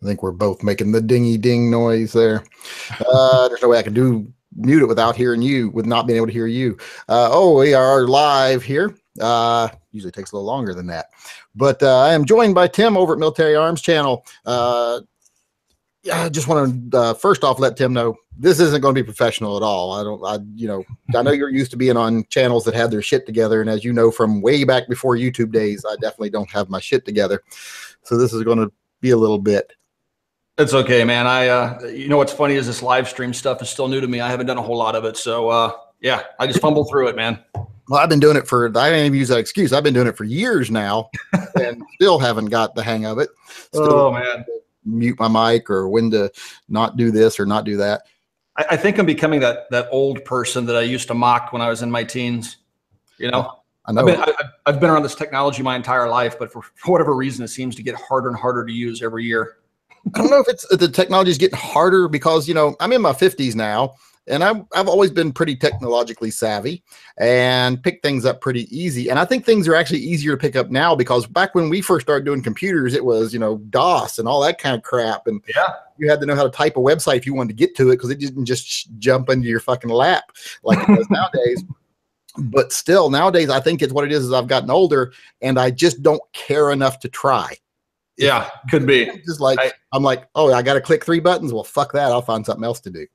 I think we're both making the dingy ding noise there. There's no way I can mute it without hearing you, with not being able to hear you. Oh, we are live here. Usually takes a little longer than that. But I am joined by Tim over at Military Arms Channel. I just want to first off let Tim know this isn't going to be professional at all. I know you're used to being on channels that have their shit together, and as you know from way back before YouTube days, I definitely don't have my shit together. So this is going to be a little bit. It's okay, man. You know what's funny is this live stream stuff is still new to me. I haven't done a whole lot of it, so yeah, I just fumble through it, man. Well, I've been doing it I didn't even use that excuse. I've been doing it for years now, and still haven't got the hang of it. Oh man. Mute my mic or when to not do this or not do that. I think I'm becoming that old person that I used to mock when I was in my teens. You know, I know. I've been around this technology my entire life, but for whatever reason, it seems to get harder and harder to use every year. I don't know if it's the technology is getting harder because, you know, I'm in my 50s now, and I've always been pretty technologically savvy and pick things up pretty easy. And I think things are actually easier to pick up now because back when we first started doing computers, it was, you know, DOS and all that kind of crap. And yeah, you had to know how to type a website if you wanted to get to it because it didn't just jump into your fucking lap like it does nowadays. But still, nowadays, I think it's what it is I've gotten older and I just don't care enough to try. Yeah, could be. Just like I'm like, oh, I got to click 3 buttons. Well, fuck that. I'll find something else to do.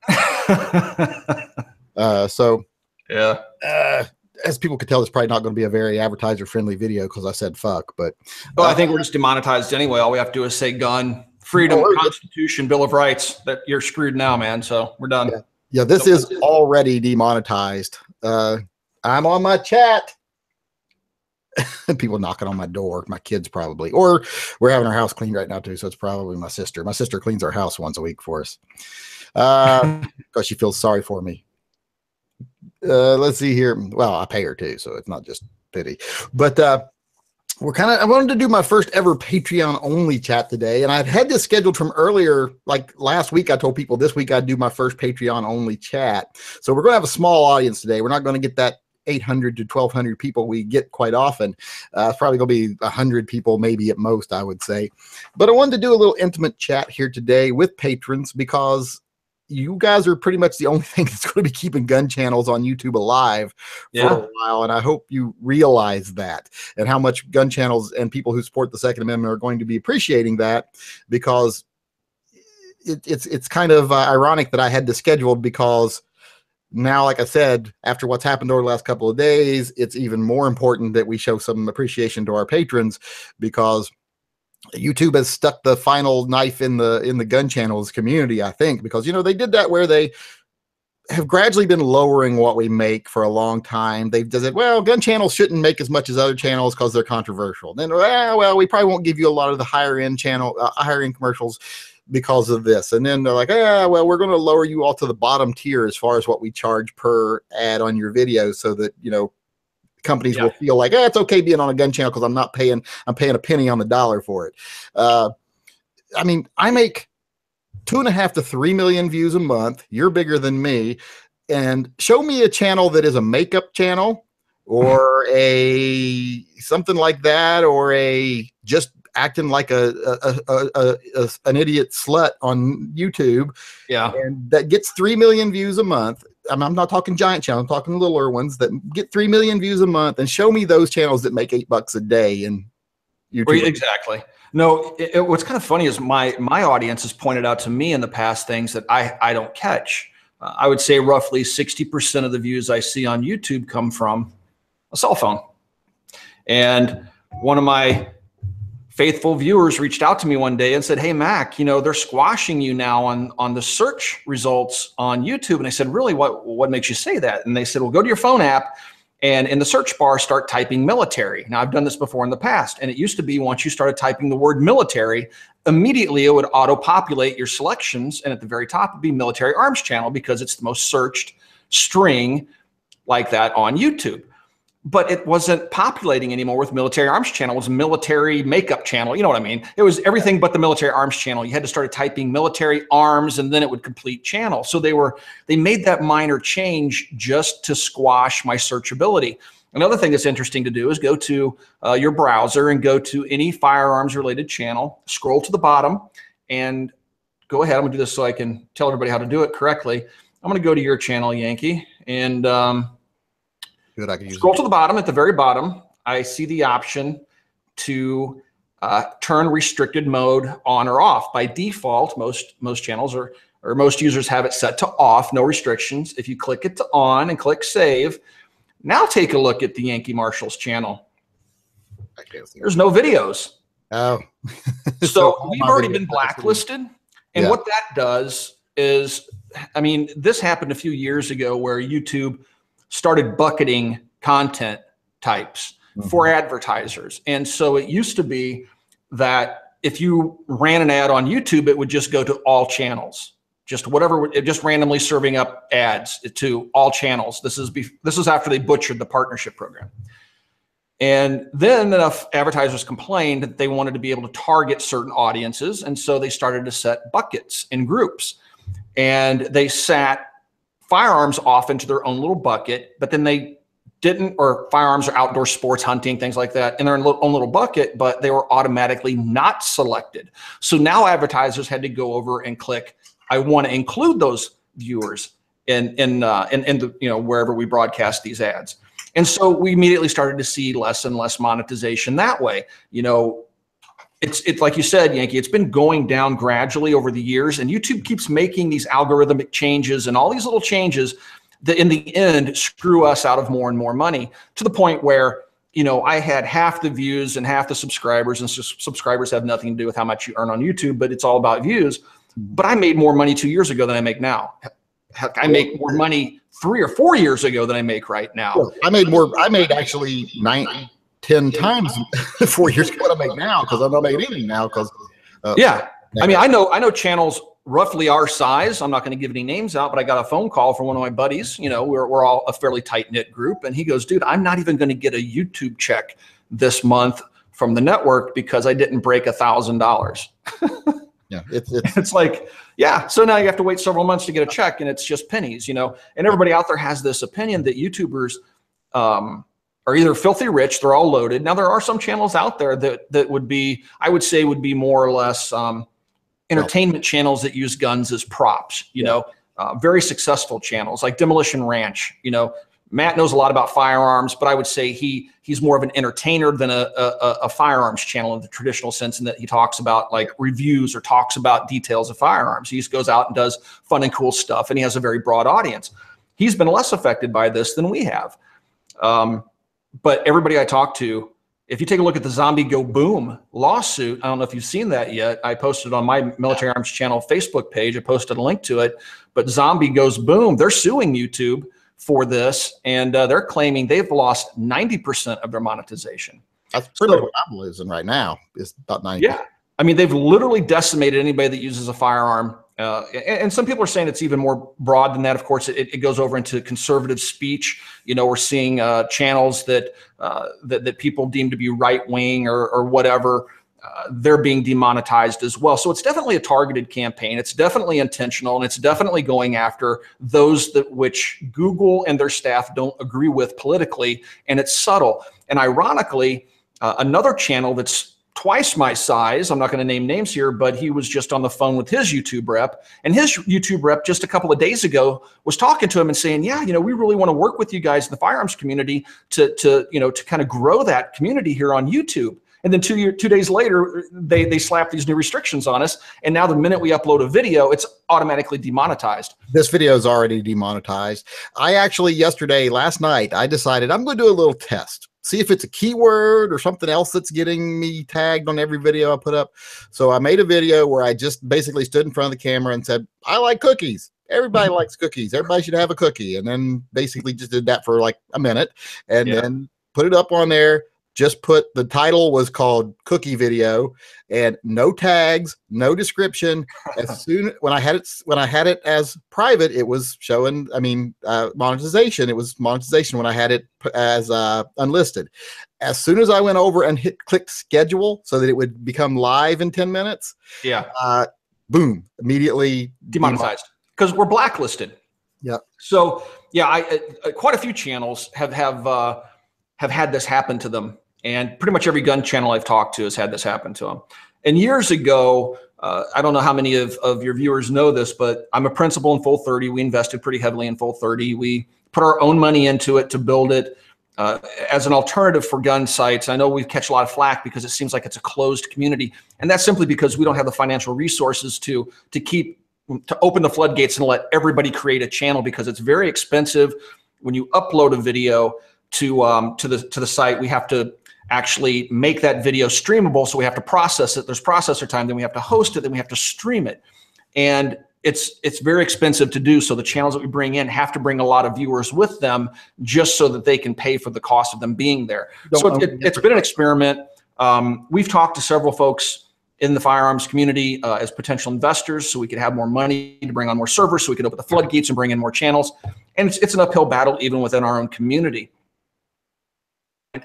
So yeah, as people could tell, it's probably not going to be a very advertiser friendly video because I said fuck. But well, I think we're just demonetized anyway. All we have to do is say gun, freedom, Constitution, Bill of Rights. That you're screwed now, man. So we're done. Yeah, this is already demonetized. I'm on my chat. People knocking on my door, my kids probably, or we're having our house cleaned right now too. So it's probably my sister. My sister cleans our house once a week for us because she feels sorry for me. Let's see here. Well, I pay her too, so it's not just pity. But I wanted to do my first ever Patreon only chat today, and I'd had this scheduled from earlier. Like last week, I told people this week I'd do my first Patreon only chat. So we're going to have a small audience today. We're not going to get that 800 to 1,200 people we get quite often. It's probably going to be 100 people, maybe at most, I would say. But I wanted to do a little intimate chat here today with patrons because you guys are pretty much the only thing that's going to be keeping gun channels on YouTube alive for a while. And I hope you realize that and how much gun channels and people who support the Second Amendment are going to be appreciating that because it's kind of ironic that I had this scheduled because now, like I said, after what's happened over the last couple of days, it's even more important that we show some appreciation to our patrons because YouTube has stuck the final knife in the gun channels community, I think, because, you know, they did that where they have gradually been lowering what we make for a long time. They've said, well, gun channels shouldn't make as much as other channels because they're controversial. Then, well, we probably won't give you a lot of the higher end commercials because of this. And then they're like, well, we're going to lower you all to the bottom tier as far as what we charge per ad on your video so that, you know, companies will feel like, it's okay being on a gun channel because I'm paying a penny on the dollar for it. I mean, I make 2.5 to 3 million views a month. You're bigger than me. And show me a channel that is a makeup channel or something like that, or a just acting like an idiot slut on YouTube. Yeah. And that gets 3 million views a month. I'm not talking giant channels. I'm talking littler ones that get 3 million views a month, and show me those channels that make $8 a day in YouTube. Well, exactly. No, what's kind of funny is my audience has pointed out to me in the past things that I don't catch. I would say roughly 60% of the views I see on YouTube come from a cell phone. And one of my faithful viewers reached out to me one day and said, hey, Mac, you know, they're squashing you now on the search results on YouTube. And I said, really, what makes you say that? And they said, well, go to your phone app and in the search bar, start typing military. Now, I've done this before in the past. And it used to be once you started typing the word military, immediately it would auto-populate your selections. And at the very top would be Military Arms Channel because it's the most searched string like that on YouTube. But it wasn't populating anymore with Military Arms Channel. It was Military Makeup Channel. You know what I mean? It was everything but the Military Arms Channel. You had to start typing Military Arms, and then it would complete channel. So they made that minor change just to squash my searchability. Another thing that's interesting to do is go to your browser and go to any firearms related channel, scroll to the bottom, and go ahead. I'm gonna do this so I can tell everybody how to do it correctly. I'm gonna go to your channel, Yankee, and Good, I can use scroll to the bottom. At the very bottom, I see the option to turn restricted mode on or off. By default, most channels or most users have it set to off, no restrictions. If you click it to on and click save, now take a look at the Yankee Marshall's channel. There's no videos. Oh, so we've already been blacklisted. And what that does is, I mean, this happened a few years ago where YouTube started bucketing content types for advertisers. And so it used to be that if you ran an ad on YouTube, it would just go to all channels, just whatever, just randomly serving up ads to all channels. This is after they butchered the partnership program. And then enough advertisers complained that they wanted to be able to target certain audiences. And so they started to set buckets in groups, and they sat firearms off into their own little bucket, but then they didn't, or firearms or outdoor sports, hunting, things like that, in their own little bucket, but they were automatically not selected. So now advertisers had to go over and click, I want to include those viewers in the, you know, wherever we broadcast these ads. And so we immediately started to see less and less monetization that way. You know, it's like you said, Yankee, it's been going down gradually over the years, and YouTube keeps making these algorithmic changes and all these little changes that in the end screw us out of more and more money, to the point where, you know, I had half the views and half the subscribers, and subscribers have nothing to do with how much you earn on YouTube, but it's all about views. But I made more money 2 years ago than I make now. I make more money 3 or 4 years ago than I make right now. I made actually 10 times 4 years ago what I make now, because I'm not making anything now. Because yeah, I mean, I know channels roughly our size. I'm not going to give any names out, but I got a phone call from one of my buddies. You know, we're all a fairly tight knit group, and he goes, "Dude, I'm not even going to get a YouTube check this month from the network because I didn't break $1,000." Yeah, it's like, yeah. So now you have to wait several months to get a check, and it's just pennies, you know. And everybody out there has this opinion that YouTubers are either filthy rich, they're all loaded. Now there are some channels out there that would be, I would say, would be more or less entertainment channels that use guns as props. You know, very successful channels like Demolition Ranch. You know, Matt knows a lot about firearms, but I would say he's more of an entertainer than a firearms channel in the traditional sense, in that he talks about like reviews or talks about details of firearms. He just goes out and does fun and cool stuff, and he has a very broad audience. He's been less affected by this than we have. But everybody I talk to, if you take a look at the Zombie Go Boom lawsuit, I don't know if you've seen that yet. I posted on my Military Arms Channel Facebook page. I posted a link to it. But Zombie Goes Boom, they're suing YouTube for this, and they're claiming they've lost 90% of their monetization. That's pretty much what I'm losing right now, is about 90%. Yeah, I mean, they've literally decimated anybody that uses a firearm. And some people are saying it's even more broad than that. Of course, it goes over into conservative speech. You know, we're seeing channels that people deem to be right wing or whatever. They're being demonetized as well. So it's definitely a targeted campaign. It's definitely intentional, and it's definitely going after those that which Google and their staff don't agree with politically, and it's subtle. And ironically, another channel that's twice my size, I'm not going to name names here, but he was just on the phone with his YouTube rep, and his YouTube rep just a couple of days ago was talking to him and saying, yeah, you know, we really want to work with you guys in the firearms community to kind of grow that community here on YouTube. And then 2 days later, they slap these new restrictions on us. And now the minute we upload a video, it's automatically demonetized. This video is already demonetized. I actually, last night, I decided I'm going to do a little test. See if it's a keyword or something else that's getting me tagged on every video I put up. So I made a video where I just basically stood in front of the camera and said, I like cookies. Everybody likes cookies. Everybody should have a cookie. And then basically just did that for like a minute, and then put it up on there. Just put, the title was called Cookie Video, and no tags, no description. As soon when I had it as private, it was showing, monetization. It was monetization when I had it as unlisted. As soon as I went over and clicked schedule so that it would become live in 10 minutes. Yeah. Boom, immediately demonetized, because we're blacklisted. Yeah. So yeah, quite a few channels have had this happen to them. And pretty much every gun channel I've talked to has had this happen to them. And years ago, I don't know how many of your viewers know this, but I'm a principal in Full 30. We invested pretty heavily in Full 30. We put our own money into it to build it as an alternative for gun sites. I know we catch a lot of flack because it seems like it's a closed community, and that's simply because we don't have the financial resources to open the floodgates and let everybody create a channel, because it's very expensive. When you upload a video to the site, we have to actually make that video streamable. So we have to process it. There's processor time, then we have to host it, then we have to stream it. And it's very expensive to do. So the channels that we bring in have to bring a lot of viewers with them just so that they can pay for the cost of them being there. So it's been an experiment. We've talked to several folks in the firearms community as potential investors, so we could have more money to bring on more servers, so we could open the floodgates and bring in more channels. And it's an uphill battle even within our own community.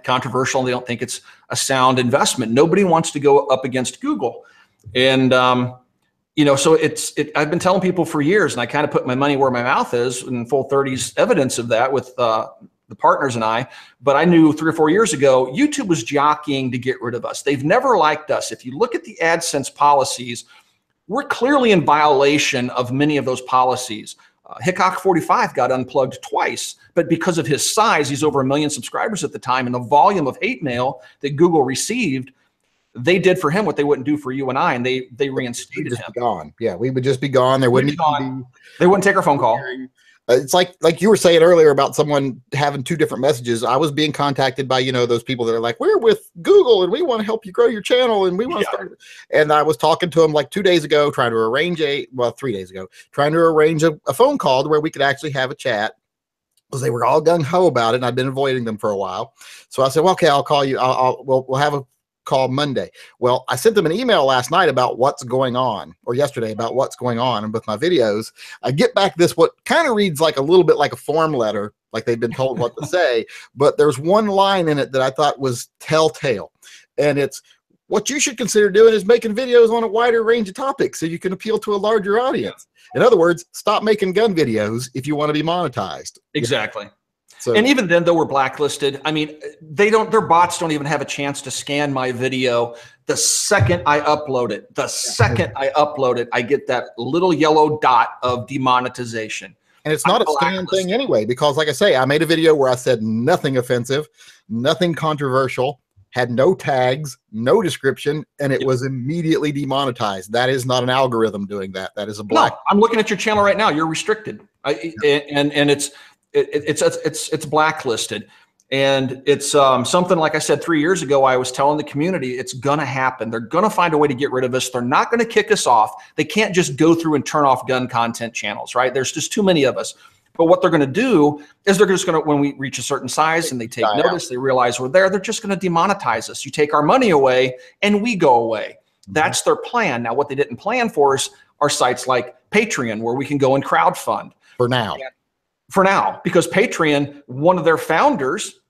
Controversial. They don't think it's a sound investment. Nobody wants to go up against Google. And, so I've been telling people for years, and I kind of put my money where my mouth is, and Full 30's evidence of that with the partners and I, but I knew 3 or 4 years ago, YouTube was jockeying to get rid of us. They've never liked us. If you look at the AdSense policies, we're clearly in violation of many of those policies. Hickok 45 got unplugged twice, but because of his size, he's over 1 million subscribers at the time, and the volume of hate mail that Google received, they did for him what they wouldn't do for you and I, and they reinstated him. Gone. Yeah, we would just be gone. There wouldn't be. They wouldn't take our phone call. It's like you were saying earlier about someone having 2 different messages. I was being contacted by, those people that are like, we're with Google and we want to help you grow your channel and we want to start. And I was talking to them like 2 days ago, trying to arrange 3 days ago, trying to arrange a phone call to where we could actually have a chat, because they were all gung-ho about it and I'd been avoiding them for a while. So I said, well, okay, I'll call you. We'll have a call Monday. Well, I sent them an email last night about what's going on, or yesterday about what's going on, and with my videos, I get back this, what kind of reads like a little bit like a form letter, like they've been told what to say, but there's one line in it that I thought was telltale, and it's, what you should consider doing is making videos on a wider range of topics so you can appeal to a larger audience. In other words, stop making gun videos if you want to be monetized. Exactly. So, and even then, though we're blacklisted, I mean, their bots don't even have a chance to scan my video. The second I upload it, I get that little yellow dot of demonetization. And it's not a scan thing anyway, because like I say, I made a video where I said nothing offensive, nothing controversial, had no tags, no description, and it was immediately demonetized. That is not an algorithm doing that. That is a black. No, I'm looking at your channel right now. You're restricted, and it's blacklisted, and it's something, like I said 3 years ago, I was telling the community it's gonna happen. They're gonna find a way to get rid of us. They're not gonna kick us off. They can't just go through and turn off gun content channels, right? There's just too many of us. But what they're gonna do is they're just gonna, when we reach a certain size and they take notice, they realize we're there, they're just gonna demonetize us. You take our money away and we go away. That's their plan. Now, what they didn't plan for us are sites like Patreon, where we can go and crowdfund. For now, because Patreon, one of their founders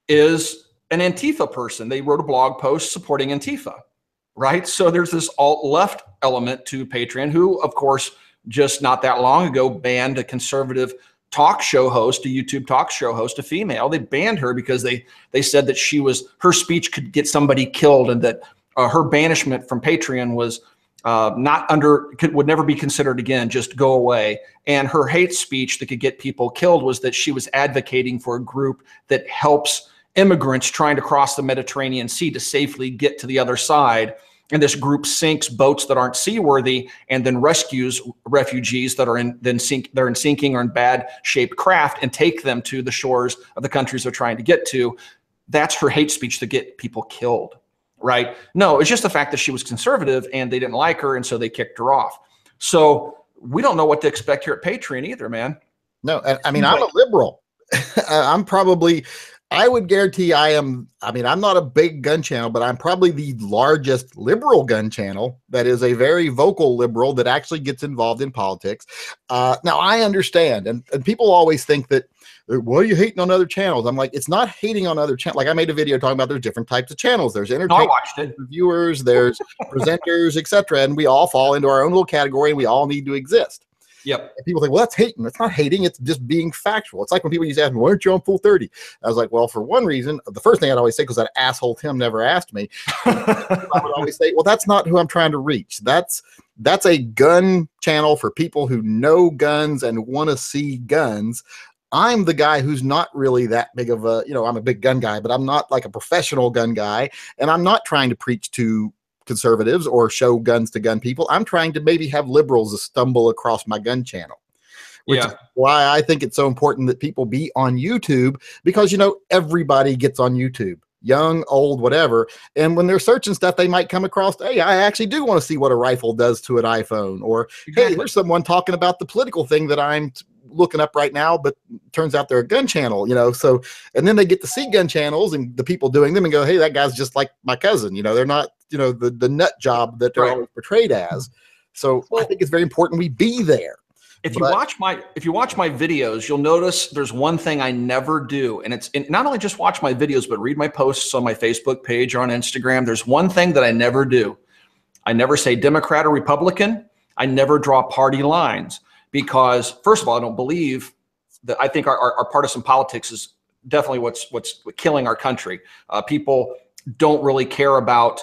is an Antifa person. They wrote a blog post supporting Antifa, right? So there's this alt-left element to Patreon, who, of course, just not that long ago banned a conservative talk show host, a YouTube talk show host, a female. They banned her because they said that her speech could get somebody killed, and that her banishment from Patreon was would never be considered again, just go away. And her hate speech that could get people killed was that she was advocating for a group that helps immigrants trying to cross the Mediterranean Sea to safely get to the other side. And this group sinks boats that aren't seaworthy and then rescues refugees that are in sinking or in bad shaped craft and take them to the shores of the countries they're trying to get to. That's her hate speech to get people killed. Right? No, it's just the fact that she was conservative and they didn't like her, and so they kicked her off. So we don't know what to expect here at Patreon either, man. No, I mean, I'm a liberal. I would guarantee I'm not a big gun channel, but I'm probably the largest liberal gun channel that is a very vocal liberal that actually gets involved in politics. Now, I understand, and people always think that, what are you hating on other channels? I'm like, it's not hating on other channels. Like, I made a video talking about there's different types of channels. There's entertainment, reviewers, there's presenters, etc. And we all fall into our own little category, and we all need to exist. Yep. And people think, well, that's hating. It's not hating. It's just being factual. It's like when people used to ask me, why aren't you on Full 30? I was like, well, for one reason, the first thing I'd always say, because that asshole Tim never asked me, I would always say, well, that's not who I'm trying to reach. That's a gun channel for people who know guns and want to see guns. I'm the guy who's not really that big of a, I'm a big gun guy, but I'm not like a professional gun guy. And I'm not trying to preach to conservatives or show guns to gun people. I'm trying to maybe have liberals stumble across my gun channel, which is why I think it's so important that people be on YouTube, because, everybody gets on YouTube, young, old, whatever. And when they're searching stuff, they might come across, hey, I actually do want to see what a rifle does to an iPhone, or, hey, there's someone talking about the political thing that I'm looking up right now, but turns out they're a gun channel, so, and then they get to see gun channels and the people doing them and go, hey, that guy's just like my cousin, they're not, the nut job that they're always portrayed as. So I think it's very important we be there. If you watch my videos, you'll notice there's one thing I never do. And it's not only just watch my videos, but read my posts on my Facebook page or on Instagram. There's one thing that I never do. I never say Democrat or Republican. I never draw party lines, because first of all, I don't believe that. I think our partisan politics is definitely what's killing our country. People don't really care about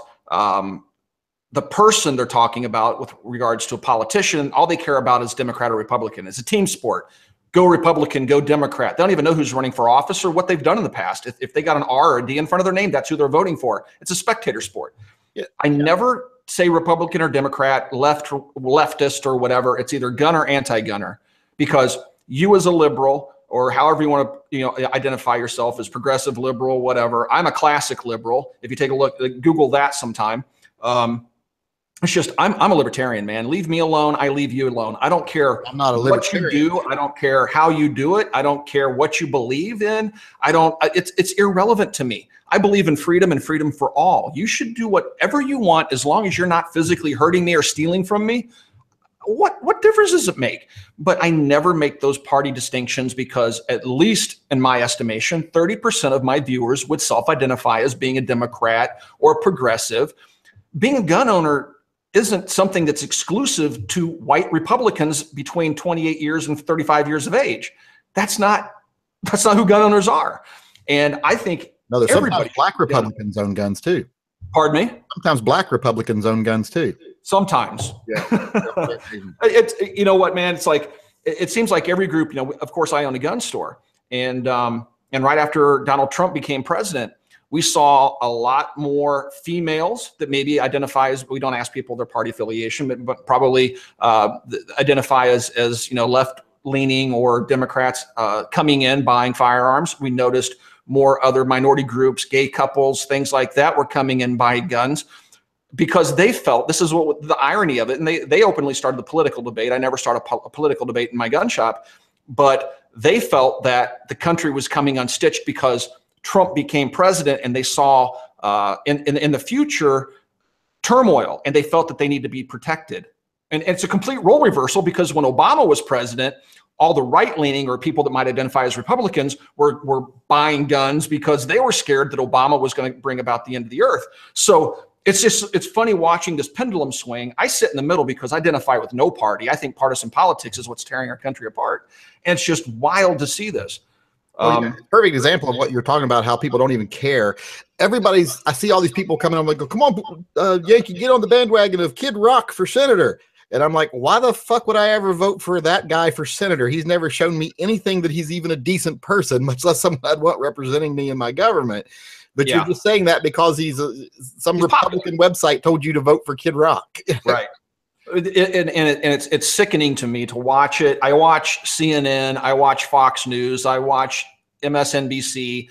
the person they're talking about with regards to a politician. All they care about is Democrat or Republican. It's a team sport. Go Republican, go Democrat. They don't even know who's running for office or what they've done in the past. If they got an R or a D in front of their name, that's who they're voting for. It's a spectator sport. I never say Republican or Democrat, leftist or whatever. It's either gun or anti-gunner, because you as a liberal, or however you want to identify yourself, as progressive, liberal, whatever. I'm a classic liberal. If you take a look, Google that sometime. It's just, I'm a libertarian, man. Leave me alone. I leave you alone. I don't care what you do. I don't care how you do it. I don't care what you believe in. It's irrelevant to me. I believe in freedom and freedom for all. You should do whatever you want as long as you're not physically hurting me or stealing from me. What difference does it make? But I never make those party distinctions, because at least in my estimation, 30% of my viewers would self-identify as being a Democrat or a progressive. Being a gun owner isn't something that's exclusive to white Republicans between 28 years and 35 years of age. That's not who gun owners are. And I think there's sometimes black Republicans own guns too. Pardon me? Sometimes black Republicans own guns too. Sometimes. Yeah. It's, you know what, man? It's like, it seems like every group, of course I own a gun store. And right after Donald Trump became president, we saw a lot more females that maybe identify as, we don't ask people their party affiliation, but probably identify as left-leaning or Democrats coming in, buying firearms. We noticed more other minority groups, gay couples, things like that were coming in buying guns, because they felt, this is what the irony of it, and they openly started the political debate. I never started a political debate in my gun shop, but they felt that the country was coming unstitched because Trump became president, and they saw in the future turmoil, and they felt that they need to be protected. And it's a complete role reversal, because when Obama was president, all the right-leaning or people that might identify as Republicans were buying guns because they were scared that Obama was going to bring about the end of the earth. So it's funny watching this pendulum swing. I sit in the middle because I identify with no party. I think partisan politics is what's tearing our country apart. And it's just wild to see this. Perfect example of what you're talking about, how people don't even care. I see all these people coming on, like, come on, Yankee, get on the bandwagon of Kid Rock for senator. And I'm like, why the fuck would I ever vote for that guy for senator? He's never shown me anything that he's even a decent person, much less someone I'd want representing me in my government. But you're just saying that because he's Republican website told you to vote for Kid Rock. Right. And it's sickening to me to watch it. I watch CNN, I watch Fox News, I watch MSNBC,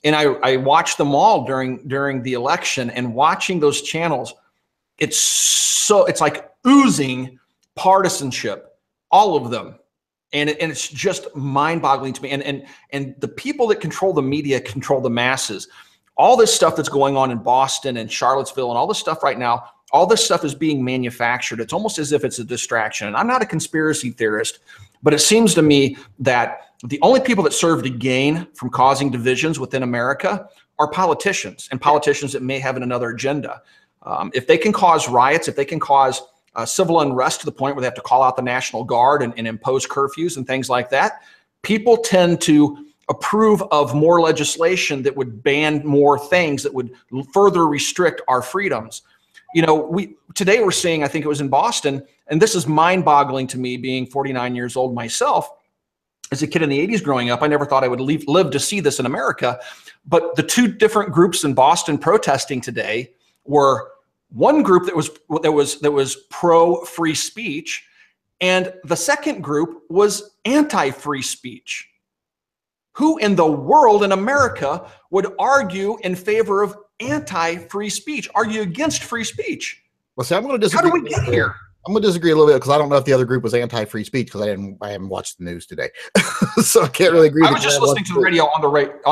and I watch them all during the election. And watching those channels, it's like oozing partisanship, all of them. And it's just mind-boggling to me. And the people that control the media control the masses. All this stuff that's going on in Boston and Charlottesville and all this stuff right now, all this stuff is being manufactured. It's almost as if it's a distraction. And I'm not a conspiracy theorist, but it seems to me that the only people that serve to gain from causing divisions within America are politicians, and politicians that may have another agenda. If they can cause riots, if they can cause civil unrest to the point where they have to call out the National Guard and impose curfews and things like that, people tend to approve of more legislation that would ban more things that would further restrict our freedoms. You know, today we're seeing, I think it was in Boston, and this is mind-boggling to me, being 49 years old myself. As a kid in the 80s growing up, I never thought I would live to see this in America. But the two different groups in Boston protesting today were one group that was pro free speech, and the second group was anti-free speech. Who in the world in America would argue in favor of anti-free speech, argue against free speech? Well, see, I'm going to disagree. How do we get here? I'm going to disagree a little bit because I don't know if the other group was anti-free speech because I haven't watched the news today, so I can't really agree. I was just listening to the radio on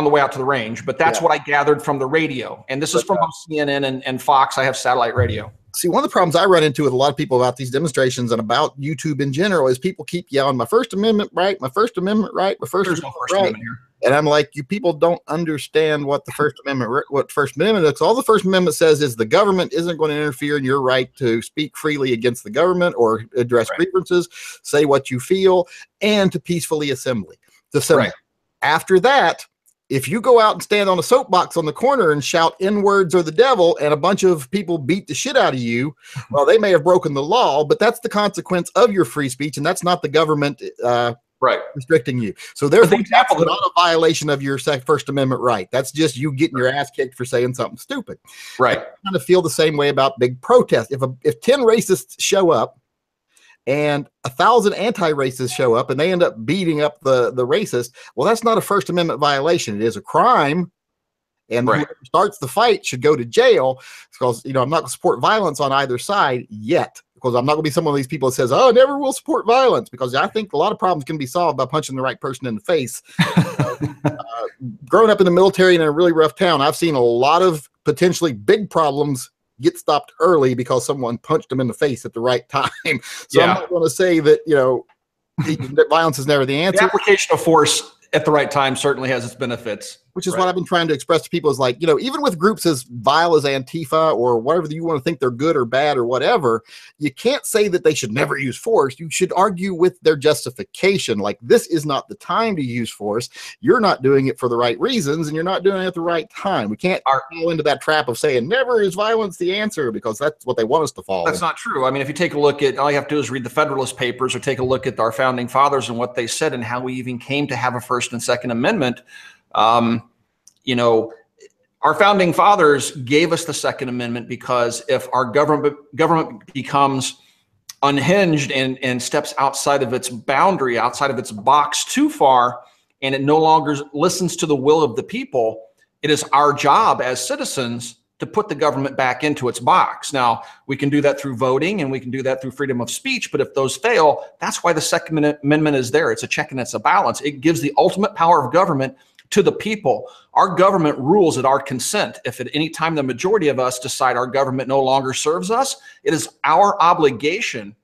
the way out to the range, but that's what I gathered from the radio, and this is from CNN and Fox. I have satellite radio. See, one of the problems I run into with a lot of people about these demonstrations and about YouTube in general is people keep yelling, "My First Amendment right, my First Amendment right, my First Amendment right." And I'm like, you people don't understand what the First Amendment, what First Amendment is. All the First Amendment says is the government isn't going to interfere in your right to speak freely against the government or address grievances, say what you feel, and to peacefully assemble. After that, if you go out and stand on a soapbox on the corner and shout N-words or the devil and a bunch of people beat the shit out of you, well, they may have broken the law, but that's the consequence of your free speech, and that's not the government restricting you. So therefore, that's not a violation of your First Amendment right. That's just you getting your ass kicked for saying something stupid. Right. I kind of feel the same way about big protests. If 10 racists show up and 1,000 anti-racists show up and they end up beating up the racist, well, that's not a First Amendment violation. It is a crime. And whoever starts the fight should go to jail, because, you know, I'm not going to support violence on either side yet, because I'm not going to be some of these people that says, "Oh, I never will support violence," because I think a lot of problems can be solved by punching the right person in the face. Growing up in the military in a really rough town, I've seen a lot of potentially big problems get stopped early because someone punched them in the face at the right time. So I'm not going to say that, you know, violence is never the answer. The application of force at the right time certainly has its benefits. Which is what I've been trying to express to people is like, you know, even with groups as vile as Antifa or whatever you want to think they're good or bad or whatever, you can't say that they should never use force. You should argue with their justification. Like, this is not the time to use force. You're not doing it for the right reasons, and you're not doing it at the right time. We can't fall into that trap of saying never is violence the answer, because that's what they want us to fall. That's not true. I mean, if you take a look at, all you have to do is read the Federalist Papers or take a look at our founding fathers and what they said and how we even came to have a First and Second Amendment. You know, our founding fathers gave us the Second Amendment because if our government becomes unhinged and steps outside of its boundary, outside of its box too far, and it no longer listens to the will of the people, it is our job as citizens to put the government back into its box. Now, we can do that through voting and we can do that through freedom of speech, but if those fail, that's why the Second Amendment is there. It's a check and it's a balance. It gives the ultimate power of government to the people. Our government rules at our consent. If at any time the majority of us decide our government no longer serves us, it is our obligation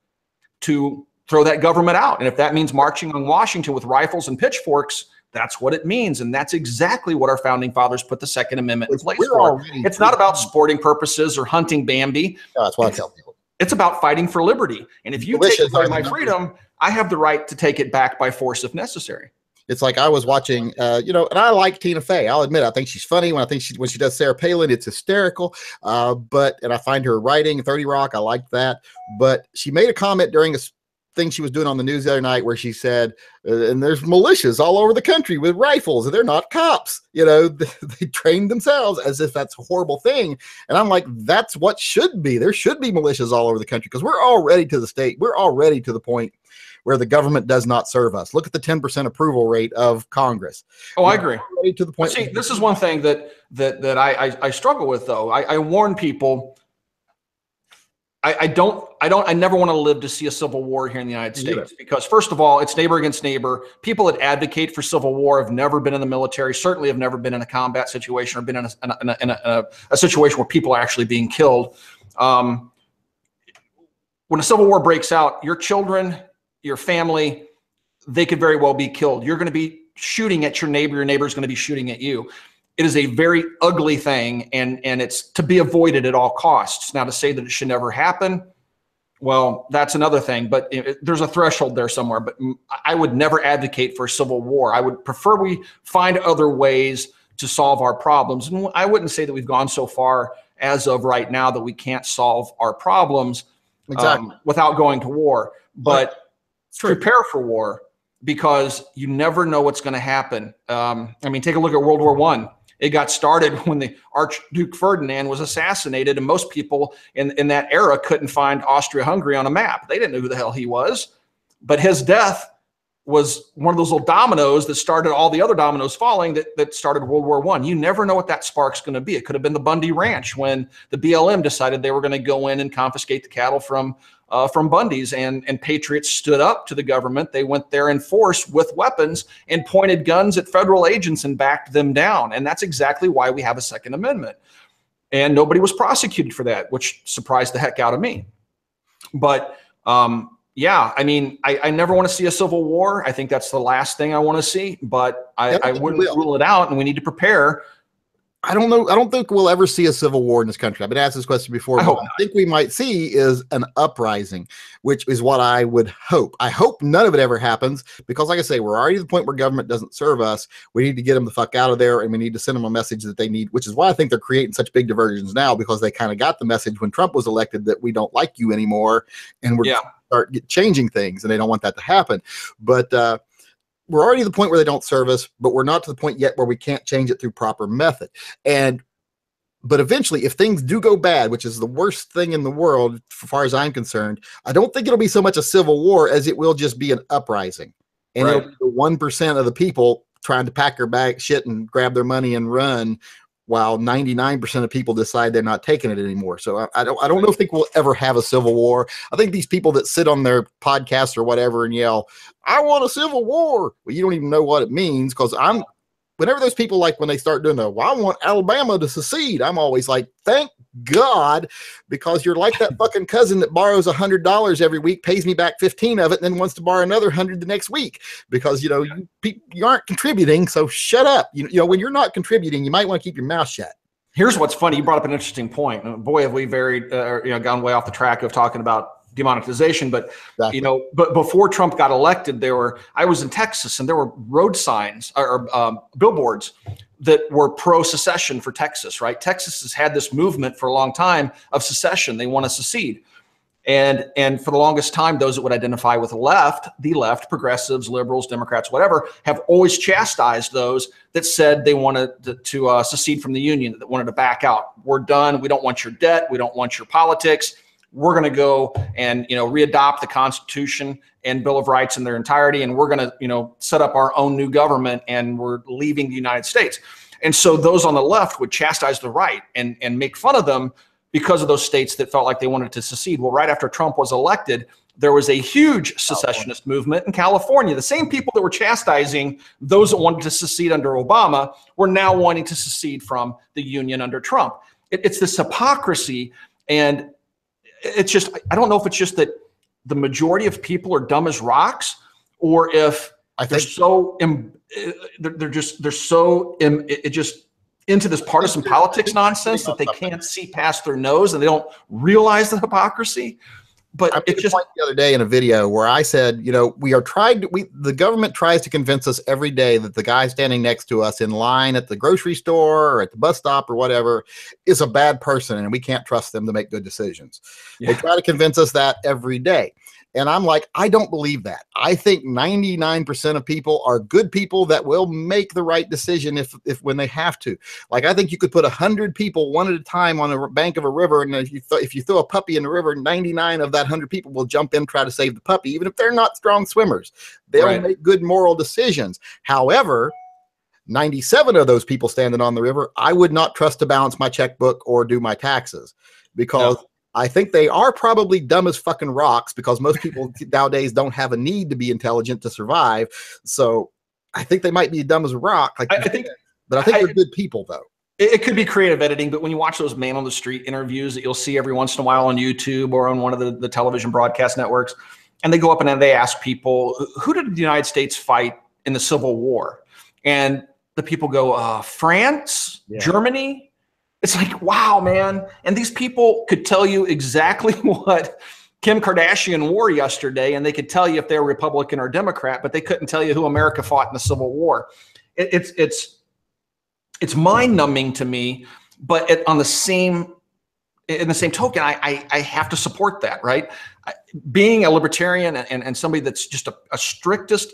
to throw that government out. And if that means marching on Washington with rifles and pitchforks, that's what it means. And that's exactly what our founding fathers put the Second Amendment in place for. It's not about sporting purposes or hunting Bambi. No, that's what I tell people. It's about fighting for liberty. And if you take away my freedom, I have the right to take it back by force if necessary. It's like I was watching, you know, and I like Tina Fey. I'll admit, I think she's funny. When she does Sarah Palin, it's hysterical. And I find her writing 30 Rock, I like that. But she made a comment during a thing she was doing on the news the other night where she said, and there's militias all over the country with rifles, and they're not cops. You know, they trained themselves, as if that's a horrible thing. And I'm like, that's what should be. There should be militias all over the country, because we're already to the point where the government does not serve us. Look at the 10% approval rate of Congress. Oh, I agree. To the point. See, this is one thing that I struggle with, though. I warn people. I never want to live to see a civil war here in the United States, because first of all, it's neighbor against neighbor. People that advocate for civil war have never been in the military, certainly have never been in a combat situation or been in a situation where people are actually being killed. When a civil war breaks out, your children, your family, they could very well be killed. You're going to be shooting at your neighbor's going to be shooting at you. It is a very ugly thing, and it's to be avoided at all costs. Now, to say that it should never happen, Well, that's another thing, but there's a threshold there somewhere. But I would never advocate for a civil war. I would prefer we find other ways to solve our problems. And I wouldn't say that we've gone so far as of right now that we can't solve our problems without going to war. But prepare for war, because you never know what's going to happen. I mean, take a look at World War I. It got started when the Archduke Ferdinand was assassinated, and most people in that era couldn't find Austria-Hungary on a map. They didn't know who the hell he was. But his death was one of those little dominoes that started all the other dominoes falling that started World War I. You never know what that spark's going to be. It could have been the Bundy Ranch when the BLM decided they were going to go in and confiscate the cattle from Bundy's, and patriots stood up to the government. They went there in force with weapons and pointed guns at federal agents and backed them down. And that's exactly why we have a Second Amendment. And nobody was prosecuted for that, which surprised the heck out of me. But yeah, I mean, I never want to see a civil war. I think that's the last thing I want to see, but I wouldn't rule it out, and we need to prepare. I don't know. I don't think we'll ever see a civil war in this country. I've been asked this question before. What I think we might see is an uprising, which is what I would hope. I hope none of it ever happens, because like I say, we're already at the point where government doesn't serve us. We need to get them the fuck out of there, and we need to send them a message that they need, which is why I think they're creating such big diversions now, because they kind of got the message when Trump was elected that we don't like you anymore, and we're start changing things, and they don't want that to happen. But we're already at the point where they don't serve us, but we're not to the point yet where we can't change it through proper method. But eventually, if things do go bad, which is the worst thing in the world, as far as I'm concerned, I don't think it'll be so much a civil war as it will just be an uprising. And it'll be the 1% of the people trying to pack their bag shit and grab their money and run, while 99% of people decide they're not taking it anymore. So I don't think we'll ever have a civil war. I think these people that sit on their podcasts or whatever and yell, "I want a civil war," well, you don't even know what it means, because whenever those people, like when they start doing well, I want Alabama to secede, I'm always like, thank God, because you're like that fucking cousin that borrows $100 every week, pays me back 15 of it, and then wants to borrow another 100 the next week, because you aren't contributing. So shut up. You know, when you're not contributing, you might want to keep your mouth shut. Here's what's funny. You brought up an interesting point. Boy, have we gone way off the track of talking about demonetization, but but before Trump got elected, I was in Texas, and there were road signs or billboards that were pro-secession for Texas, right? Texas has had this movement for a long time of secession. They want to secede. And for the longest time, those that would identify with the left, progressives, liberals, Democrats, whatever, have always chastised those that said they wanted to secede from the Union, that wanted to back out. We're done. We don't want your debt. We don't want your politics. We're going to go and, readopt the Constitution and Bill of Rights in their entirety. And we're going to, set up our own new government, and we're leaving the United States. And so those on the left would chastise the right and make fun of them because of those states that felt like they wanted to secede. Well, right after Trump was elected, there was a huge secessionist movement in California. The same people that were chastising those that wanted to secede under Obama were now wanting to secede from the Union under Trump. It's this hypocrisy. And it's just, I don't know if it's just that the majority of people are dumb as rocks, or if they're so into this partisan politics nonsense that they can't see past their nose and they don't realize the hypocrisy. But I made a point the other day in a video where I said, the government tries to convince us every day that the guy standing next to us in line at the grocery store or at the bus stop or whatever is a bad person, and we can't trust them to make good decisions. Yeah. They try to convince us that every day. And I'm like, I don't believe that. I think 99% of people are good people that will make the right decision if when they have to. Like, I think you could put 100 people one at a time on a bank of a river, and if you throw a puppy in the river, 99 of that 100 people will jump in, try to save the puppy, even if they're not strong swimmers. They'll make good moral decisions. However, 97 of those people standing on the river, I would not trust to balance my checkbook or do my taxes, because I think they are probably dumb as fucking rocks, because most people nowadays don't have a need to be intelligent to survive. So I think they might be dumb as a rock. But I think they're good people, though. It could be creative editing, but when you watch those man on the street interviews that you'll see every once in a while on YouTube or on one of the television broadcast networks, and they go up and they ask people, who did the United States fight in the Civil War? And the people go, France, Germany. It's like, wow, man. And these people could tell you exactly what Kim Kardashian war yesterday, and they could tell you if they're Republican or Democrat, but they couldn't tell you who America fought in the Civil War. It's mind-numbing to me, but in the same token, I have to support that, right? Being a libertarian and somebody that's just a strictest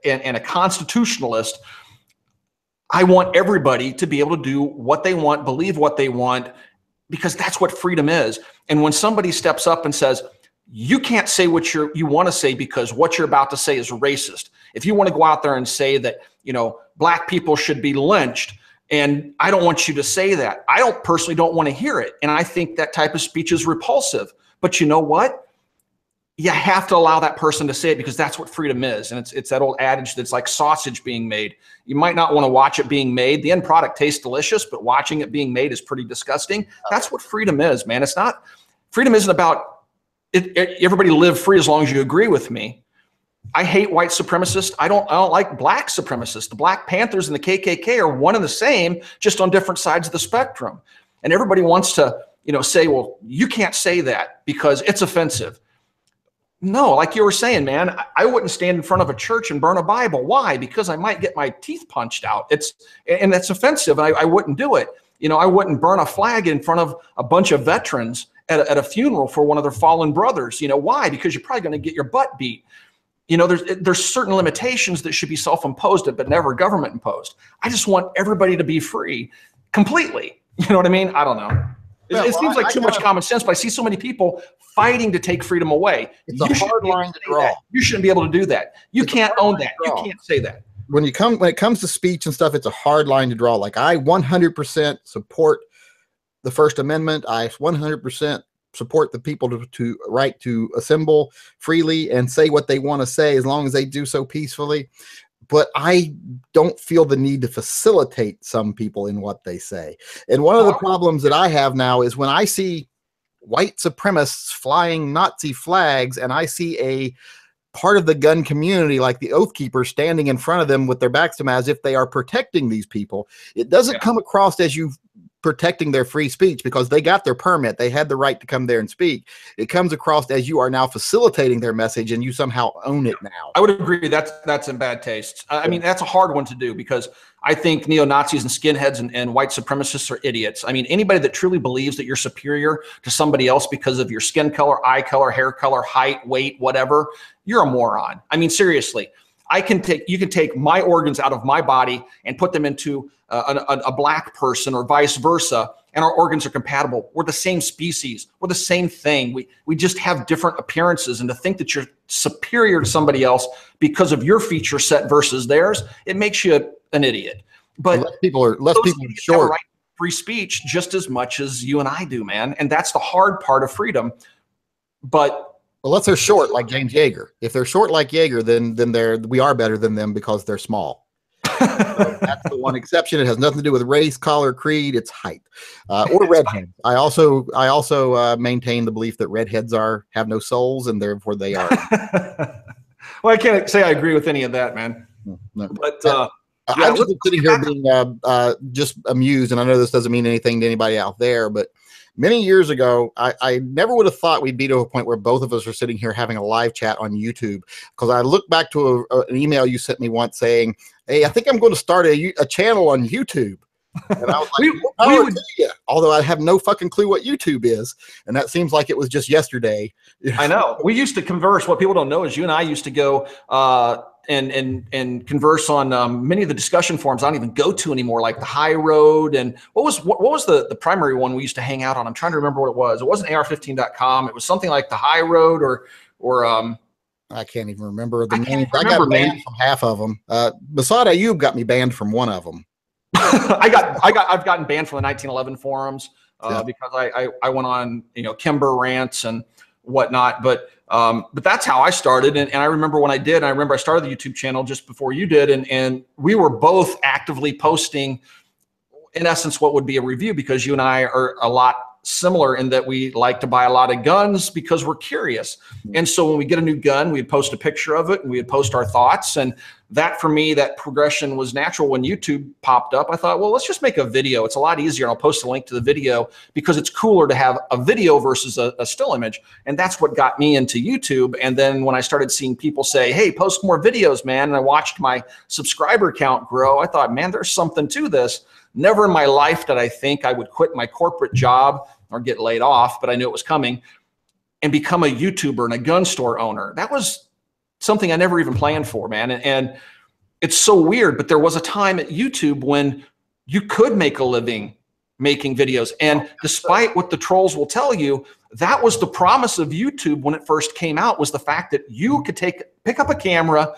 and a constitutionalist, I want everybody to be able to do what they want, believe what they want, because that's what freedom is. And when somebody steps up and says, you can't say what you want to say because what you're about to say is racist. If you want to go out there and say that, black people should be lynched, and I don't want you to say that. I personally don't want to hear it. And I think that type of speech is repulsive. But you know what? You have to allow that person to say it, because that's what freedom is. And it's that old adage that's like sausage being made. You might not want to watch it being made. The end product tastes delicious, but watching it being made is pretty disgusting. That's what freedom is, man. Freedom isn't about everybody live free as long as you agree with me. I hate white supremacists. I don't like black supremacists. The Black Panthers and the KKK are one and the same, just on different sides of the spectrum. And everybody wants to, say, well, you can't say that because it's offensive. No, like you were saying, man, I wouldn't stand in front of a church and burn a Bible. Why? Because I might get my teeth punched out. And that's offensive. And I wouldn't do it. I wouldn't burn a flag in front of a bunch of veterans at a funeral for one of their fallen brothers. Why? Because you're probably going to get your butt beat. There's certain limitations that should be self-imposed, but never government imposed. I just want everybody to be free completely. You know what I mean? I don't know. It seems like too much common sense, but I see so many people fighting to take freedom away. It's a hard line to draw. You shouldn't be able to do that. You can't own that. You can't say that. When it comes to speech and stuff, it's a hard line to draw. Like, I 100% support the First Amendment. I 100% support the people to right to assemble freely and say what they want to say, as long as they do so peacefully. But I don't feel the need to facilitate some people in what they say. And one of the problems that I have now is when I see white supremacists flying Nazi flags, and I see a part of the gun community, like the Oath Keepers, standing in front of them with their backs to them as if they are protecting these people, it doesn't come across as you protecting their free speech, because they got their permit. They had the right to come there and speak. It comes across as you are now facilitating their message, and you somehow own it now. I would agree. That's in bad taste. I mean, that's a hard one to do, because I think neo-Nazis and skinheads and white supremacists are idiots. I mean, anybody that truly believes that you're superior to somebody else because of your skin color, eye color, hair color, height, weight, whatever, you're a moron. I mean, seriously. You can take my organs out of my body and put them into a black person, or vice versa, and our organs are compatible. We're the same species. We're the same thing. We just have different appearances. And to think that you're superior to somebody else because of your feature set versus theirs, it makes you an idiot. But less people are short. Right, free speech just as much as you and I do, man. And that's the hard part of freedom. But unless they're short like James Yeager. If they're short like Yeager, then we are better than them because they're small. So that's the one exception. It has nothing to do with race, color, creed. It's height, or redheads. I also maintain the belief that redheads have no souls, and therefore they are. Well, I can't say I agree with any of that, man. No. But I'm just sitting here being just amused, and I know this doesn't mean anything to anybody out there, but many years ago, I never would have thought we'd be to a point where both of us are sitting here having a live chat on YouTube, because I looked back to an email you sent me once saying, hey, I think I'm going to start a channel on YouTube. And I was like, although I have no fucking clue what YouTube is. And that seems like it was just yesterday. I know. We used to converse. What people don't know is you and I used to go and converse on many of the discussion forums I don't even go to anymore, like the High Road. And what was the primary one we used to hang out on? I'm trying to remember what it was. It wasn't AR15.com. It was something like the High Road or I can't even remember the names. I got banned from half of them. Masad Ayub got me banned from one of them. I've gotten banned from the 1911 forums because I went on, Kimber rants and whatnot. But that's how I started. And I remember when I did, I remember I started the YouTube channel just before you did. And we were both actively posting, in essence, what would be a review, because you and I are a lot similar in that we like to buy a lot of guns because we're curious. And so when we get a new gun, we'd post a picture of it and we'd post our thoughts. And that for me, that progression was natural. When YouTube popped up, I thought, well, let's just make a video. It's a lot easier. And I'll post a link to the video because it's cooler to have a video versus a still image. And that's what got me into YouTube. And then when I started seeing people say, hey, post more videos, man, and I watched my subscriber count grow, I thought, man, there's something to this. Never in my life did I think I would quit my corporate job or get laid off, but I knew it was coming, and become a YouTuber and a gun store owner. That was something I never even planned for, man. And it's so weird, but there was a time at YouTube when you could make a living making videos. And despite what the trolls will tell you, that was the promise of YouTube when it first came out, was the fact that you could pick up a camera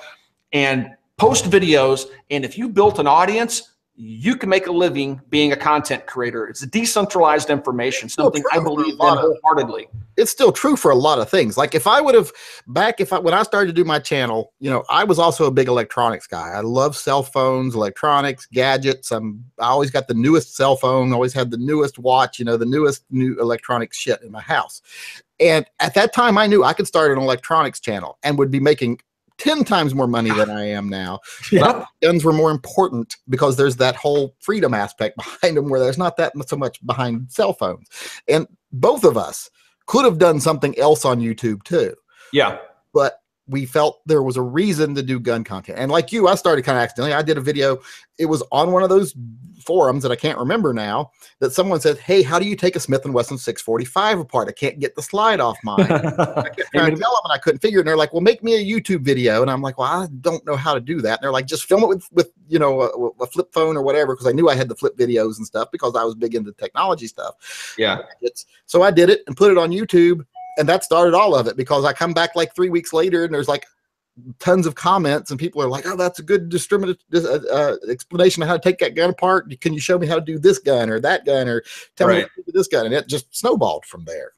and post videos. And if you built an audience, you can make a living being a content creator. It's decentralized information, something I believe in wholeheartedly. It's still true for a lot of things. Like if I would have when I started to do my channel, you know, I was also a big electronics guy. I love cell phones, electronics, gadgets. I always got the newest cell phone, always had the newest watch, you know, the newest new electronic shit in my house. And at that time I knew I could start an electronics channel and would be making 10 times more money than I am now. Yep. Guns were more important because there's that whole freedom aspect behind them where there's not that so much behind cell phones. And both of us could have done something else on YouTube too. Yeah. But we felt there was a reason to do gun content. And like you, I started kind of accidentally. I did a video. It was on one of those forums that I can't remember now, that someone said, hey, how do you take a Smith & Wesson 645 apart? I can't get the slide off mine. I kept trying to tell them and I couldn't figure it. And they're like, well, make me a YouTube video. And I'm like, well, I don't know how to do that. And they're like, just film it with you know, a flip phone or whatever. Because I knew I had the flip videos and stuff because I was big into technology stuff. Yeah. So I did it and put it on YouTube. And that started all of it, because I come back like 3 weeks later and there's like tons of comments and people are like, oh, that's a good explanation of how to take that gun apart. Can you show me how to do this gun or that gun, or tell me how to do this gun? And it just snowballed from there.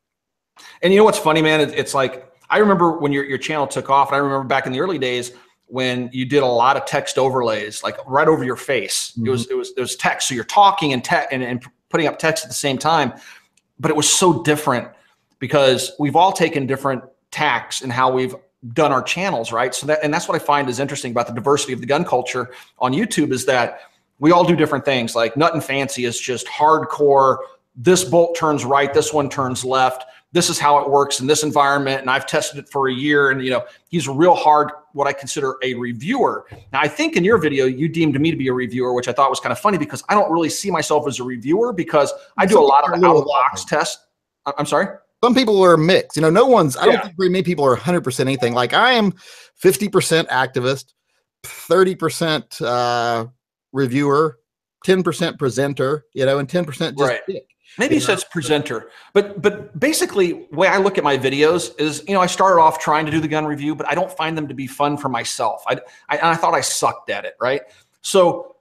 And you know what's funny, man? It's like, I remember when your channel took off, and I remember back in the early days when you did a lot of text overlays, like right over your face. Mm-hmm. It was text. So you're talking and putting up text at the same time, but it was so different because we've all taken different tacks in how we've done our channels, right? So that's what I find is interesting about the diversity of the gun culture on YouTube, is that we all do different things. Like Nut and Fancy is just hardcore. This bolt turns right, this one turns left. This is how it works in this environment, and I've tested it for a year. And you know, he's real hard, what I consider a reviewer. Now, I think in your video you deemed me to be a reviewer, which I thought was kind of funny because I don't really see myself as a reviewer, because I do a lot of out-of-the-box tests. I'm sorry? Some people are mixed. You know, no one's, I don't think very many people are 100% anything. Like I am 50% activist, 30% reviewer, 10% presenter, you know, and 10% just dick. Maybe he says presenter, but basically the way I look at my videos is, you know, I started off trying to do the gun review, but I don't find them to be fun for myself. I thought I sucked at it, right? So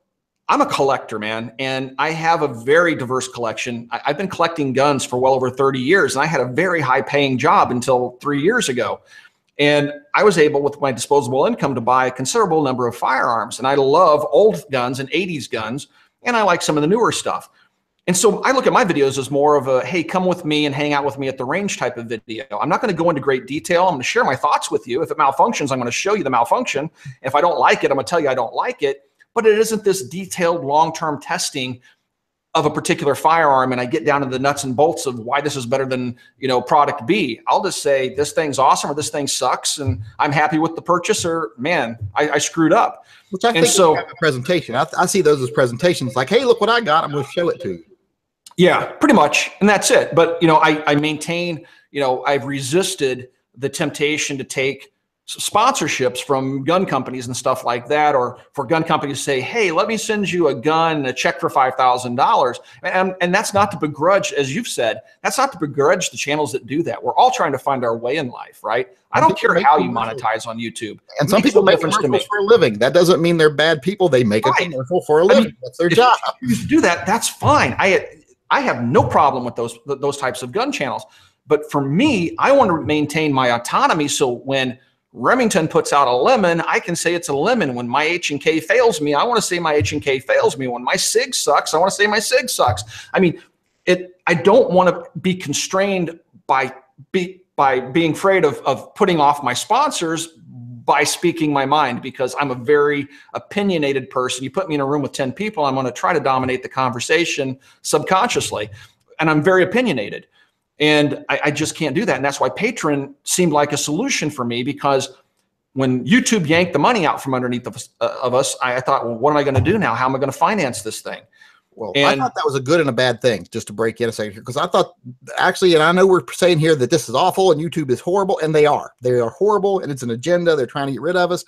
I'm a collector, man, and I have a very diverse collection. I've been collecting guns for well over 30 years, and I had a very high-paying job until 3 years ago. And I was able, with my disposable income, to buy a considerable number of firearms. And I love old guns and 80s guns, and I like some of the newer stuff. And so I look at my videos as more of a, hey, come with me and hang out with me at the range type of video. I'm not going to go into great detail. I'm going to share my thoughts with you. If it malfunctions, I'm going to show you the malfunction. If I don't like it, I'm going to tell you I don't like it. But it isn't this detailed long-term testing of a particular firearm, and I get down to the nuts and bolts of why this is better than, you know, product B. I'll just say this thing's awesome or this thing sucks, and I'm happy with the purchase, or man, I screwed up. Which I think is kind of a presentation. I see those as presentations. Like, hey, look what I got. I'm going to show it to you. Yeah, pretty much, and that's it. But you know, I maintain. You know, I've resisted the temptation to take sponsorships from gun companies and stuff like that, or for gun companies to say, hey, let me send you a gun, a check for $5,000. And that's not to begrudge, as you've said, that's not to begrudge the channels that do that. We're all trying to find our way in life, right? I don't care how you monetize on YouTube. And some people make commercials for a living. That doesn't mean they're bad people. They make a commercial for a living. I mean, that's their job. If you do that, that's fine. I have no problem with those types of gun channels. But for me, I want to maintain my autonomy. So when Remington puts out a lemon, I can say it's a lemon. When my H&K fails me, I want to say my H&K fails me. When my SIG sucks, I want to say my SIG sucks. I mean, I don't want to be constrained by being afraid of putting off my sponsors by speaking my mind, because I'm a very opinionated person. You put me in a room with 10 people, I'm going to try to dominate the conversation subconsciously. And I'm very opinionated. And I just can't do that. And that's why Patreon seemed like a solution for me, because when YouTube yanked the money out from underneath of us, I thought, well, what am I going to do now? How am I going to finance this thing? Well, I thought that was a good and a bad thing, just to break in a second here, because I thought actually, and I know we're saying here that this is awful and YouTube is horrible, and they are horrible, and it's an agenda. They're trying to get rid of us,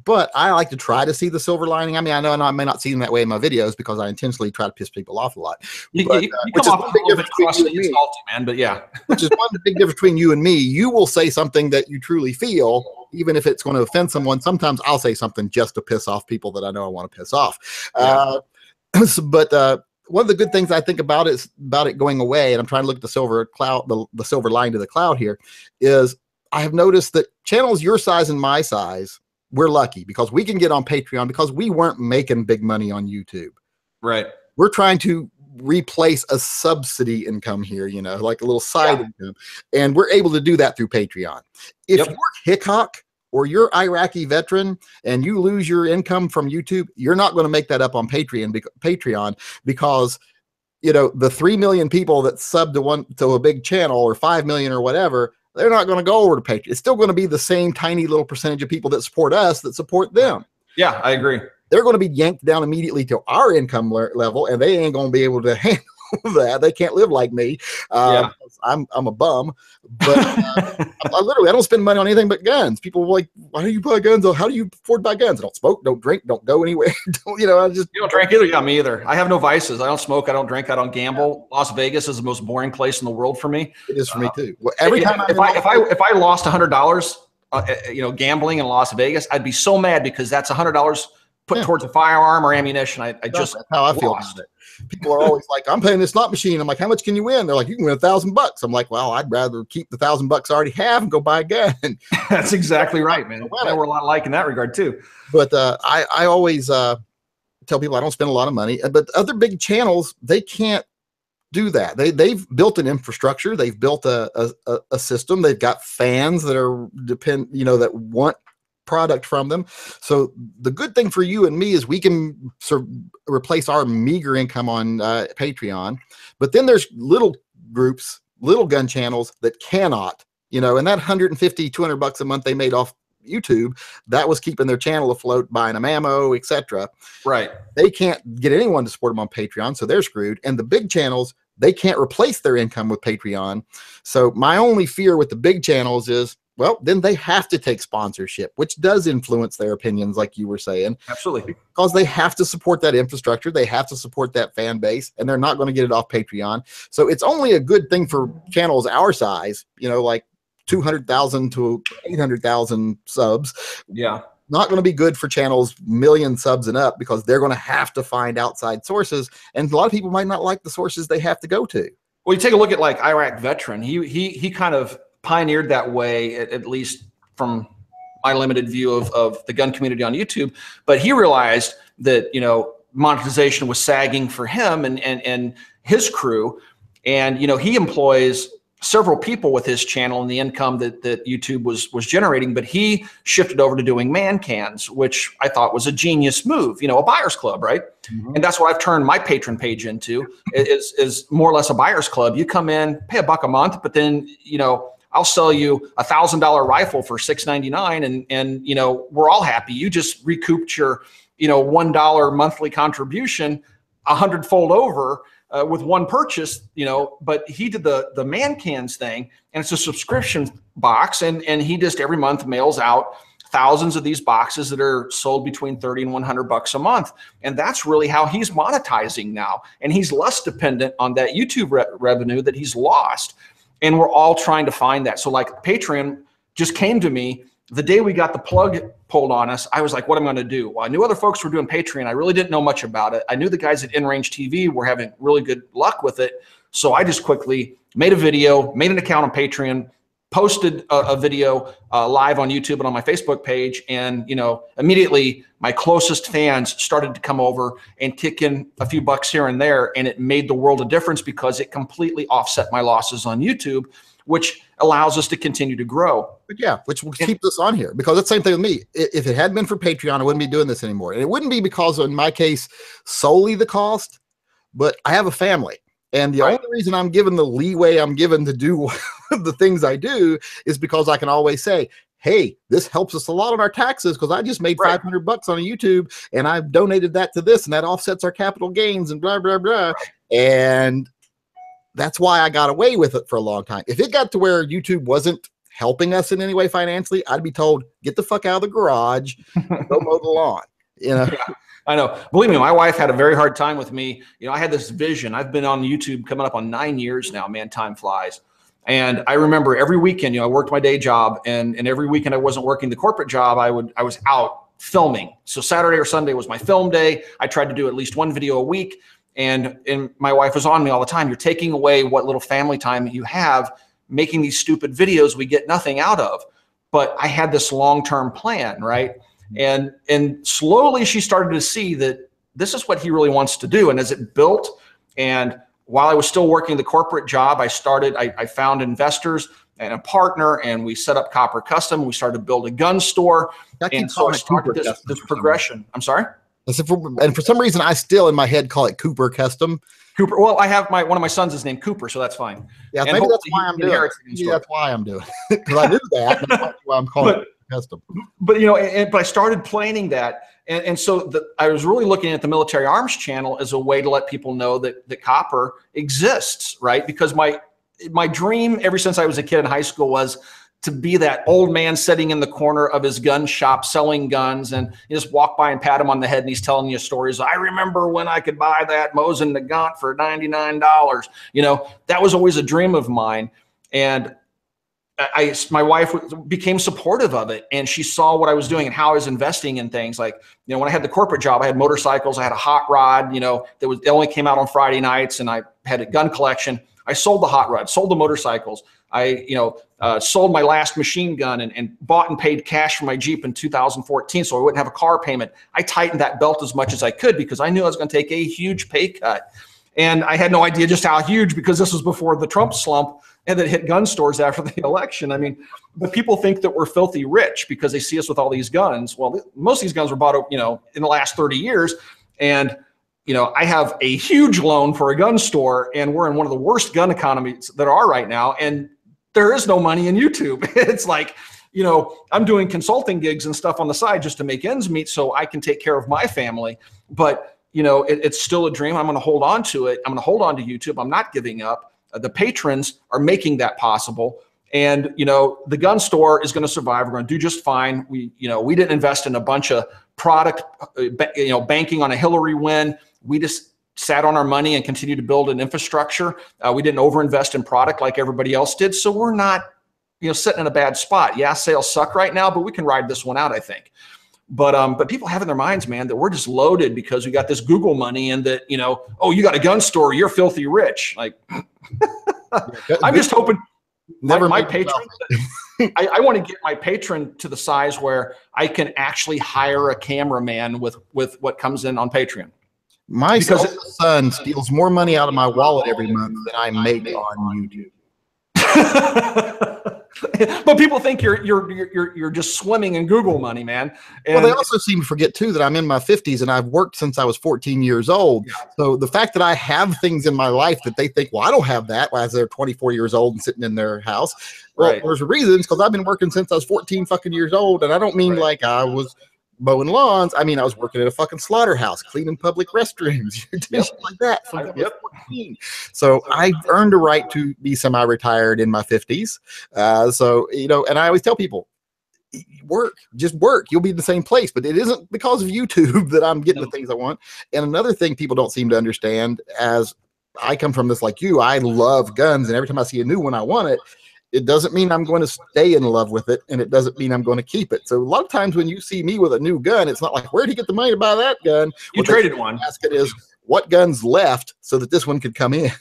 but I like to try to see the silver lining. I mean, I know I may not see them that way in my videos because I intentionally try to piss people off a lot. You come off a little bit crusty and salty, man, but yeah. Which is one big difference between you and me. You will say something that you truly feel, even if it's going to offend someone. Sometimes I'll say something just to piss off people that I know I want to piss off. Yeah. But one of the good things I think about it going away, and I'm trying to look at the silver cloud, the silver line to the cloud here, is I have noticed that channels your size and my size, we're lucky because we can get on Patreon because we weren't making big money on YouTube. Right. We're trying to replace a subsidy income here, you know, like a little side income, and we're able to do that through Patreon. If you're Hickok or you're Iraqi veteran and you lose your income from YouTube, you're not going to make that up on Patreon because, you know, the 3 million people that sub to a big channel, or 5 million or whatever, they're not going to go over to Patreon. It's still going to be the same tiny little percentage of people that support us that support them. Yeah, I agree. They're going to be yanked down immediately to our income level, and they ain't going to be able to handle that. They can't live like me. I'm a bum, but I don't spend money on anything but guns. People are like, why do you buy guns? How do you afford to buy guns? I don't smoke, don't drink, don't go anywhere. You don't drink either. Yeah, me either. I have no vices. I don't smoke. I don't drink. I don't gamble. Las Vegas is the most boring place in the world for me. It is for me too. Well, every time if I lost $100, you know, gambling in Las Vegas, I'd be so mad because that's $100 put towards a firearm or ammunition. That's how I feel about it. People are always like, I'm playing this slot machine. I'm like, how much can you win? They're like, you can win $1,000. I'm like, well, I'd rather keep the $1,000 I already have and go buy a gun. That's exactly right, man. We're a lot alike in that regard too. But I always tell people I don't spend a lot of money. But other big channels, they can't do that. They've built an infrastructure. They've built a system. They've got fans that are that want product from them. So the good thing for you and me is we can sort of replace our meager income on Patreon. But then there's little groups, little gun channels that cannot, and that $150, $200 a month they made off YouTube, that was keeping their channel afloat, buying them ammo, etc. Right. They can't get anyone to support them on Patreon, so they're screwed. And the big channels, they can't replace their income with Patreon. So my only fear with the big channels is, well, then they have to take sponsorship, which does influence their opinions, like you were saying. Absolutely. Because they have to support that infrastructure. They have to support that fan base, and they're not going to get it off Patreon. So it's only a good thing for channels our size, like 200,000 to 800,000 subs. Yeah. Not going to be good for channels million subs and up, because they're going to have to find outside sources. And a lot of people might not like the sources they have to go to. Well, you take a look at like Iraq Veteran. He kind of pioneered that way, at least from my limited view of the gun community on YouTube. But he realized that, monetization was sagging for him and his crew. And, he employs several people with his channel and the income that YouTube was generating, but he shifted over to doing man cans, which I thought was a genius move, a buyer's club, right? Mm-hmm. And that's what I've turned my patron page into, is more or less a buyer's club. You come in, pay $1 a month, but then, I'll sell you a $1,000 rifle for $6.99, and we're all happy. You just recouped your $1 monthly contribution 100-fold over with one purchase. But he did the man cans thing, and it's a subscription box, and he just every month mails out thousands of these boxes that are sold between $30 and $100 a month, and that's really how he's monetizing now. And he's less dependent on that YouTube revenue that he's lost. And we're all trying to find that. So like Patreon just came to me the day we got the plug pulled on us. I was like, what am I going to do? Well, I knew other folks were doing Patreon. I really didn't know much about it. I knew the guys at InRange TV were having really good luck with it. So I just quickly made a video, made an account on Patreon, posted a video live on YouTube and on my Facebook page. And, immediately my closest fans started to come over and kick in a few bucks here and there. And it made the world a difference because it completely offset my losses on YouTube, which allows us to continue to grow. But yeah, which will keep us on here, because it's the same thing with me. If it hadn't been for Patreon, I wouldn't be doing this anymore. And it wouldn't be because, in my case, solely the cost, but I have a family. And the only reason I'm given the leeway I'm given to do the things I do is because I can always say, hey, this helps us a lot on our taxes because I just made $500 on a YouTube and I've donated that to this and that offsets our capital gains and blah, blah, blah. And that's why I got away with it for a long time. If it got to where YouTube wasn't helping us in any way financially, I'd be told, get the fuck out of the garage, go mow the lawn. You know? Yeah, I know. Believe me, my wife had a very hard time with me. You know, I had this vision. I've been on YouTube coming up on 9 years now, man, time flies. And I remember every weekend, you know, I worked my day job, and every weekend I wasn't working the corporate job. I was out filming. So Saturday or Sunday was my film day. I tried to do at least one video a week. And my wife was on me all the time. You're taking away what little family time you have, making these stupid videos we get nothing out of. But I had this long-term plan, right? And slowly she started to see that this is what he really wants to do. And as it built, and while I was still working the corporate job, I found investors and a partner, and we set up Copper Custom. We started to build a gun store. And so I started this progression. I'm sorry? And for some reason, I still in my head call it Cooper Custom. Cooper. Well, I have one of my sons is named Cooper, so that's fine. Yeah, maybe that's why I'm doing it. Maybe that's why I'm doing it, because I knew that. And that's why I'm calling it Custom. But you know, but I started planning that, and so I was really looking at the Military Arms channel as a way to let people know that Copper exists, right? Because my dream ever since I was a kid in high school was to be that old man sitting in the corner of his gun shop selling guns, and you just walk by and pat him on the head and he's telling you stories. I remember when I could buy that Mosin Nagant for $99. You know, that was always a dream of mine. And my wife became supportive of it, and she saw what I was doing and how I was investing in things. Like, you know, when I had the corporate job, I had motorcycles, I had a hot rod, you know, it only came out on Friday nights, and I had a gun collection. I sold the hot rod, sold the motorcycles. I, sold my last machine gun and bought and paid cash for my Jeep in 2014 so I wouldn't have a car payment. I tightened that belt as much as I could because I knew I was going to take a huge pay cut. And I had no idea just how huge, because this was before the Trump slump and that hit gun stores after the election. I mean, but people think that we're filthy rich because they see us with all these guns. Well, most of these guns were bought, in the last 30 years. And I have a huge loan for a gun store, and we're in one of the worst gun economies that are right now. And there is no money in YouTube. It's like, I'm doing consulting gigs and stuff on the side just to make ends meet so I can take care of my family. But, it's still a dream. I'm going to hold on to it. I'm going to hold on to YouTube. I'm not giving up. The patrons are making that possible. And, the gun store is going to survive. We're going to do just fine. We didn't invest in a bunch of product, banking on a Hillary win. We just sat on our money and continued to build an infrastructure. We didn't overinvest in product like everybody else did. So we're not, sitting in a bad spot. Yeah, sales suck right now, but we can ride this one out, I think. But people have in their minds, man, that we're just loaded because we got this Google money, and that, oh, you got a gun store, you're filthy rich. Like, I'm just hoping my patron, I want to get my patron to the size where I can actually hire a cameraman with what comes in on Patreon. My son steals more money out of my wallet every month than I make on YouTube. But people think you're just swimming in Google money, man. And well, they also seem to forget too that I'm in my 50s and I've worked since I was 14 years old. Yeah. So the fact that I have things in my life that they think, well, I don't have that, as they're 24 years old and sitting in their house. Well, right. There's reasons, because I've been working since I was 14 fucking years old, and I don't mean like I was mowing lawns. I mean, I was working at a fucking slaughterhouse, cleaning public restrooms, like that. From 14. So I earned a right to be semi-retired in my 50s. And I always tell people, just work. You'll be in the same place. But it isn't because of YouTube that I'm getting the things I want. And another thing people don't seem to understand, as I come from this like you, I love guns, and every time I see a new one, I want it. It doesn't mean I'm going to stay in love with it, and it doesn't mean I'm going to keep it. So a lot of times when you see me with a new gun, it's not like, where'd he get the money to buy that gun? You traded one. Ask it is, what guns left so that this one could come in?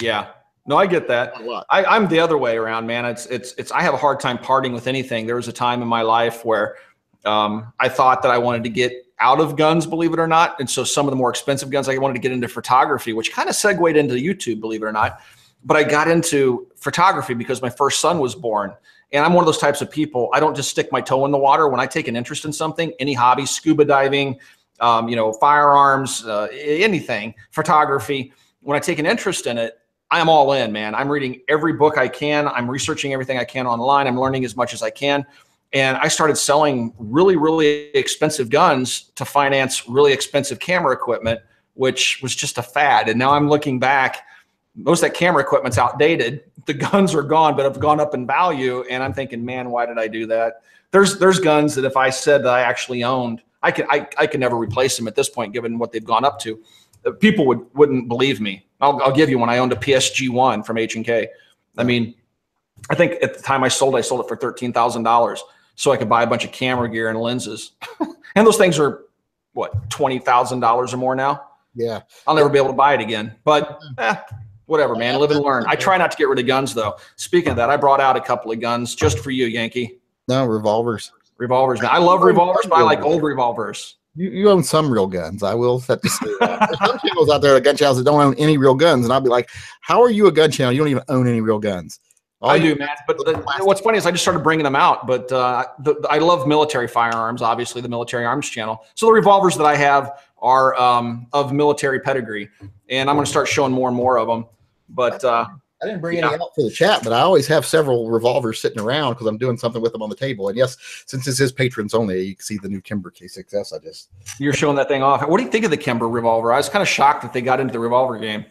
Yeah. No, I get that. I'm the other way around, man. I have a hard time parting with anything. There was a time in my life where I thought that I wanted to get out of guns, believe it or not. And so some of the more expensive guns, I wanted to get into photography, which kind of segued into YouTube, believe it or not. but I got into photography because my first son was born. And I'm one of those types of people. I don't just stick my toe in the water. When I take an interest in something, any hobby, scuba diving, firearms, anything, photography, when I take an interest in it, I'm all in, man. I'm reading every book I can. I'm researching everything I can online. I'm learning as much as I can. And I started selling really, really expensive guns to finance really expensive camera equipment, which was just a fad. And now I'm looking back, most of that camera equipment's outdated. The guns are gone, but have gone up in value. And I'm thinking, man, why did I do that? There's guns that if I said that I actually owned, I could never replace them at this point, given what they've gone up to. People wouldn't believe me. I'll give you one. I owned a PSG-1 from H&K. I mean, I think at the time I sold it for $13,000 so I could buy a bunch of camera gear and lenses. And those things are, what, $20,000 or more now? Yeah. I'll never be able to buy it again. But whatever, man. Live and learn. I try not to get rid of guns, though. Speaking of that, I brought out a couple of guns just for you, Yankee. No, revolvers. Revolvers, man. I love revolvers, but I like old revolvers. You own some real guns. I will set to say that. There's some channels out there, gun channels that don't own any real guns, and I'll be like, "How are you a gun channel? You don't even own any real guns." I do, man. But what's funny is I just started bringing them out. But I love military firearms, obviously, the Military Arms channel. So the revolvers that I have are of military pedigree, and I'm going to start showing more and more of them. But I didn't bring any out for the chat, but I always have several revolvers sitting around because I'm doing something with them on the table. And yes, since this is patrons only, you can see the new Kimber K6S. You're showing that thing off. What do you think of the Kimber revolver? I was kind of shocked that they got into the revolver game.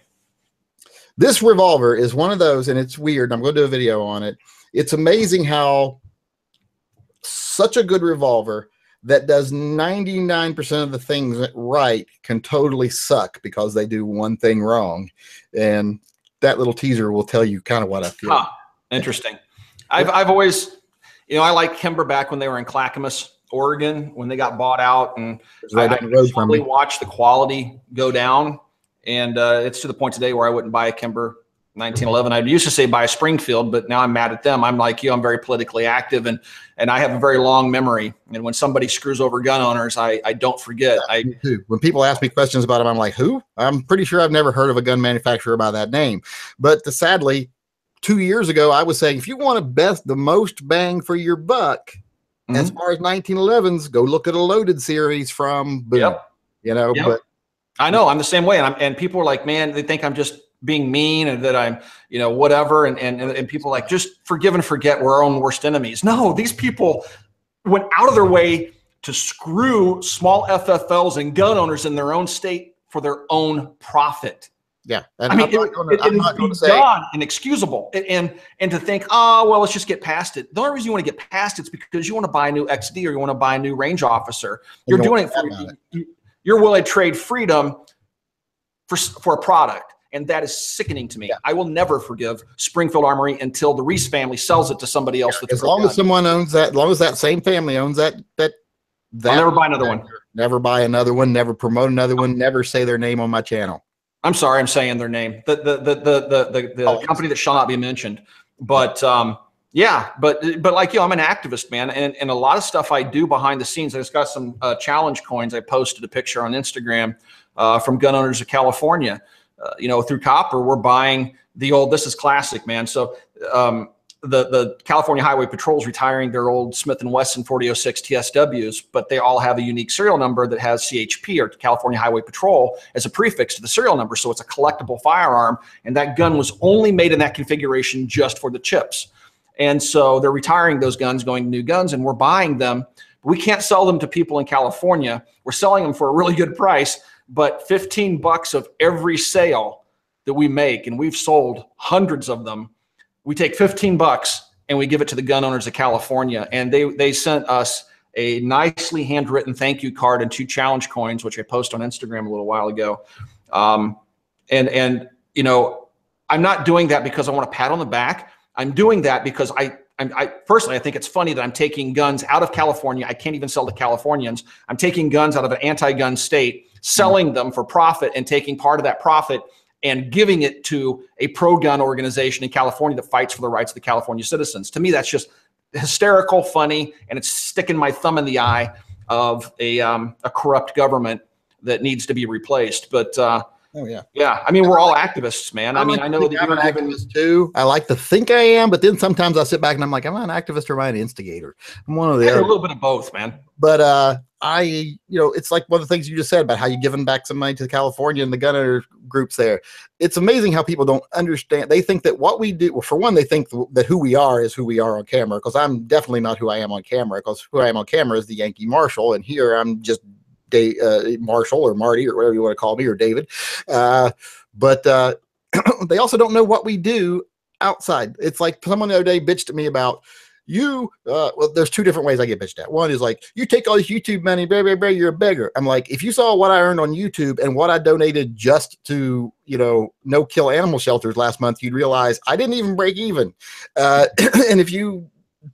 This revolver is one of those, and it's weird. I'm going to do a video on it. It's amazing how such a good revolver that does 99% of the things right can totally suck because they do one thing wrong. And that little teaser will tell you kind of what I feel. Huh. Interesting. I've always, I like Kimber back when they were in Clackamas, Oregon, when they got bought out, and right down the road from me. Watch the quality go down. And it's to the point today where I wouldn't buy a Kimber 1911. I used to say buy a Springfield, but now I'm mad at them. I'm like you. I'm very politically active, and I have a very long memory. And when somebody screws over gun owners, I don't forget. Me too. When people ask me questions about them, I'm like, who? I'm pretty sure I've never heard of a gun manufacturer by that name. But sadly, 2 years ago, I was saying, if you want the most bang for your buck, as far as 1911s, go look at a Loaded series from Boom. Yep. But I know I'm the same way. And people are like, man, they think I'm just being mean and that I'm, whatever. And people are like, just forgive and forget, we're our own worst enemies. No, these people went out of their way to screw small FFLs and gun owners in their own state for their own profit. Yeah. And I mean, it's beyond inexcusable. And to think, oh, well, let's just get past it. The only reason you want to get past it's because you want to buy a new XD or you want to buy a new range officer. You're doing it for you're willing to trade freedom for a product. And that is sickening to me. Yeah. I will never forgive Springfield Armory until the Reese family sells it to somebody else. As long as someone owns that, as long as that same family owns that I'll never buy another one. Never buy another one. Never promote another one. Never say their name on my channel. I'm sorry, I'm saying their name. The company that shall not be mentioned. But but like I'm an activist, man, and a lot of stuff I do behind the scenes. I just got some challenge coins. I posted a picture on Instagram from gun owners of California. Through Copper, we're buying the old. This is classic, man. So the California Highway Patrol is retiring their old Smith & Wesson 4006 TSWs, but they all have a unique serial number that has CHP, or California Highway Patrol, as a prefix to the serial number. So it's a collectible firearm, and that gun was only made in that configuration just for the chips. And so they're retiring those guns, going to new guns, and we're buying them. We can't sell them to people in California. We're selling them for a really good price, but $15 of every sale that we make, and we've sold hundreds of them, we take $15 and we give it to the gun owners of California. And they sent us a nicely handwritten thank you card and 2 challenge coins, which I posted on Instagram a little while ago. I'm not doing that because I want a pat on the back. I'm doing that because I personally, I think it's funny that I'm taking guns out of California. I can't even sell to Californians. I'm taking guns out of an anti-gun state, selling them for profit, and taking part of that profit and giving it to a pro-gun organization in California that fights for the rights of the California citizens. To me, that's just hysterical, funny, and it's sticking my thumb in the eye of a corrupt government that needs to be replaced. But Oh yeah. Yeah. I mean, we're all activists, man. I mean, I know that I'm you're an given. activist too. I like to think I am, but then sometimes I sit back and I'm like, am I an activist or am I an instigator? I'm one of the You're a other. little bit of both, man. But it's like one of the things you just said about how you're giving back some money to California and the gunner groups there. It's amazing how people don't understand. They think that what we do, well, for one, they think that who we are is who we are on camera, because I'm definitely not who I am on camera, because who I am on camera is the Yankee Marshal, and here I'm just Marshall or Marty or whatever you want to call me, or David. But they also don't know what we do outside. It's like someone the other day bitched at me about well, there's two different ways I get bitched at. One is like, you take all this YouTube money, blah, blah, blah, you're a beggar. I'm like, if you saw what I earned on YouTube and what I donated just to, no kill animal shelters last month, you'd realize I didn't even break even. And if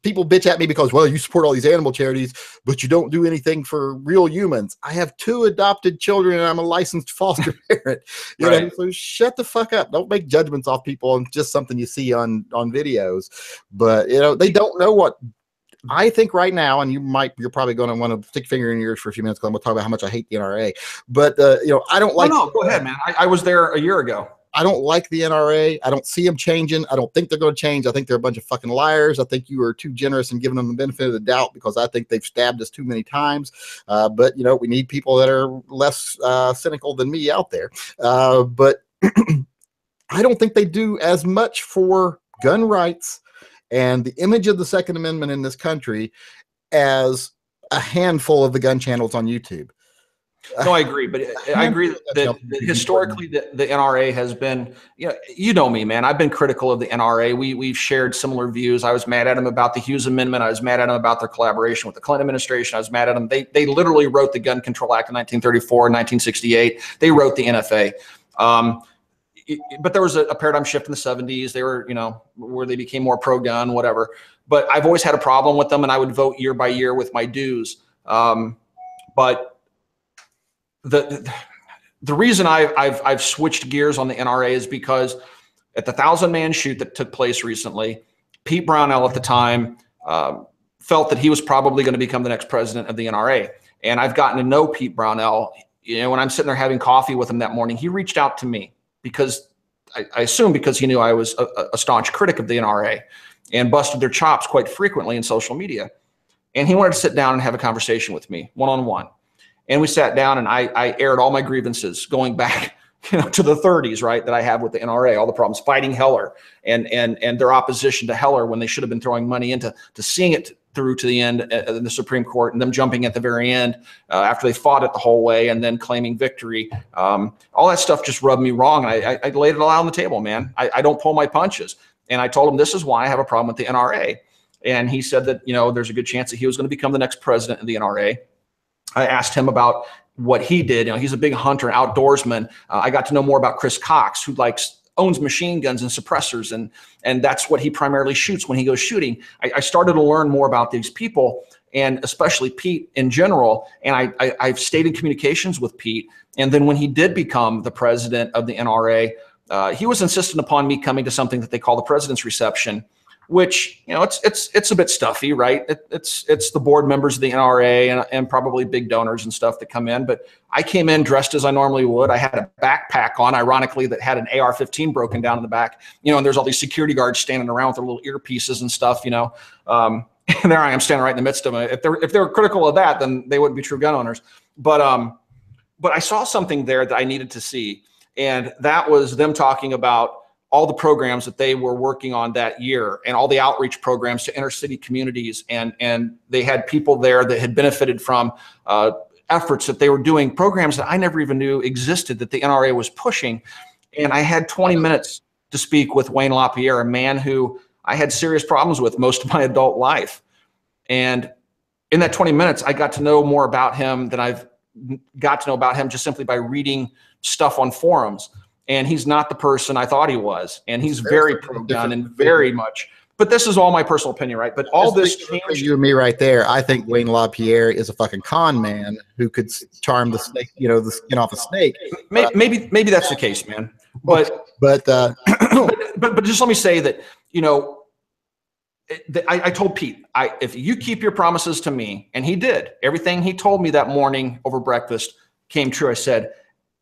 people bitch at me because, well, you support all these animal charities, but you don't do anything for real humans. I have 2 adopted children and I'm a licensed foster parent. Right. So shut the fuck up. Don't make judgments off people on just something you see on videos. But they don't know what I think right now, and you're probably going to want to stick your finger in your ears for a few minutes, because I'm going to talk about how much I hate the NRA. But I don't like. No, go ahead, man. I was there a year ago. I don't like the NRA. I don't see them changing. I don't think they're going to change. I think they're a bunch of fucking liars. I think you are too generous in giving them the benefit of the doubt, because I think they've stabbed us too many times. But we need people that are less cynical than me out there. But I don't think they do as much for gun rights and the image of the Second Amendment in this country as a handful of the gun channels on YouTube. No, I agree, but I agree that historically the NRA has been, you know me, man. I've been critical of the NRA. We've shared similar views. I was mad at them about the Hughes Amendment. I was mad at them about their collaboration with the Clinton administration. I was mad at them. They literally wrote the Gun Control Act in 1934 and 1968. They wrote the NFA. But there was a paradigm shift in the 70s. They were, where they became more pro-gun, whatever. But I've always had a problem with them, and I would vote year by year with my dues. But the reason I've switched gears on the NRA is because at the 1,000-man shoot that took place recently, Pete Brownell at the time felt that he was probably going to become the next president of the NRA. And I've gotten to know Pete Brownell. When I'm sitting there having coffee with him that morning, he reached out to me because I assume because he knew I was a staunch critic of the NRA and busted their chops quite frequently in social media. And he wanted to sit down and have a conversation with me one-on-one. And we sat down and I aired all my grievances going back to the 30s, right, that I have with the NRA, all the problems, fighting Heller and their opposition to Heller when they should have been throwing money into seeing it through to the end in the Supreme Court, and them jumping at the very end after they fought it the whole way and then claiming victory. All that stuff just rubbed me wrong. And I laid it all out on the table, man. I don't pull my punches. And I told him, this is why I have a problem with the NRA. And he said that, there's a good chance that he was going to become the next president of the NRA. I asked him about what he did. He's a big hunter, outdoorsman. I got to know more about Chris Cox, who owns machine guns and suppressors, and that's what he primarily shoots when he goes shooting. I started to learn more about these people, and especially Pete in general. And I've stayed in communications with Pete. And then when he did become the president of the NRA, he was insistent upon me coming to something that they call the President's Reception, which, it's a bit stuffy, right? It's the board members of the NRA and probably big donors and stuff that come in. But I came in dressed as I normally would. I had a backpack on, ironically, that had an AR-15 broken down in the back, and there's all these security guards standing around with their little earpieces and stuff, and there I am standing right in the midst of them. If they were critical of that, then they wouldn't be true gun owners. But I saw something there that I needed to see. And that was them talking about all the programs that they were working on that year and all the outreach programs to inner city communities. And they had people there that had benefited from efforts that they were doing, programs that I never even knew existed that the NRA was pushing. And I had 20 minutes to speak with Wayne LaPierre, a man who I had serious problems with most of my adult life. And in that 20 minutes, I got to know more about him than I've got to know about him just simply by reading stuff on forums. And he's not the person I thought he was. And he's very pro-gun and very much. But this is all my personal opinion, right? But all this changed. You and me right there. I think Wayne LaPierre is a fucking con man who could charm the snake, the skin off a snake. Maybe that's the case, man. But just let me say that, I told Pete, if you keep your promises to me, and he did, everything he told me that morning over breakfast came true. I said,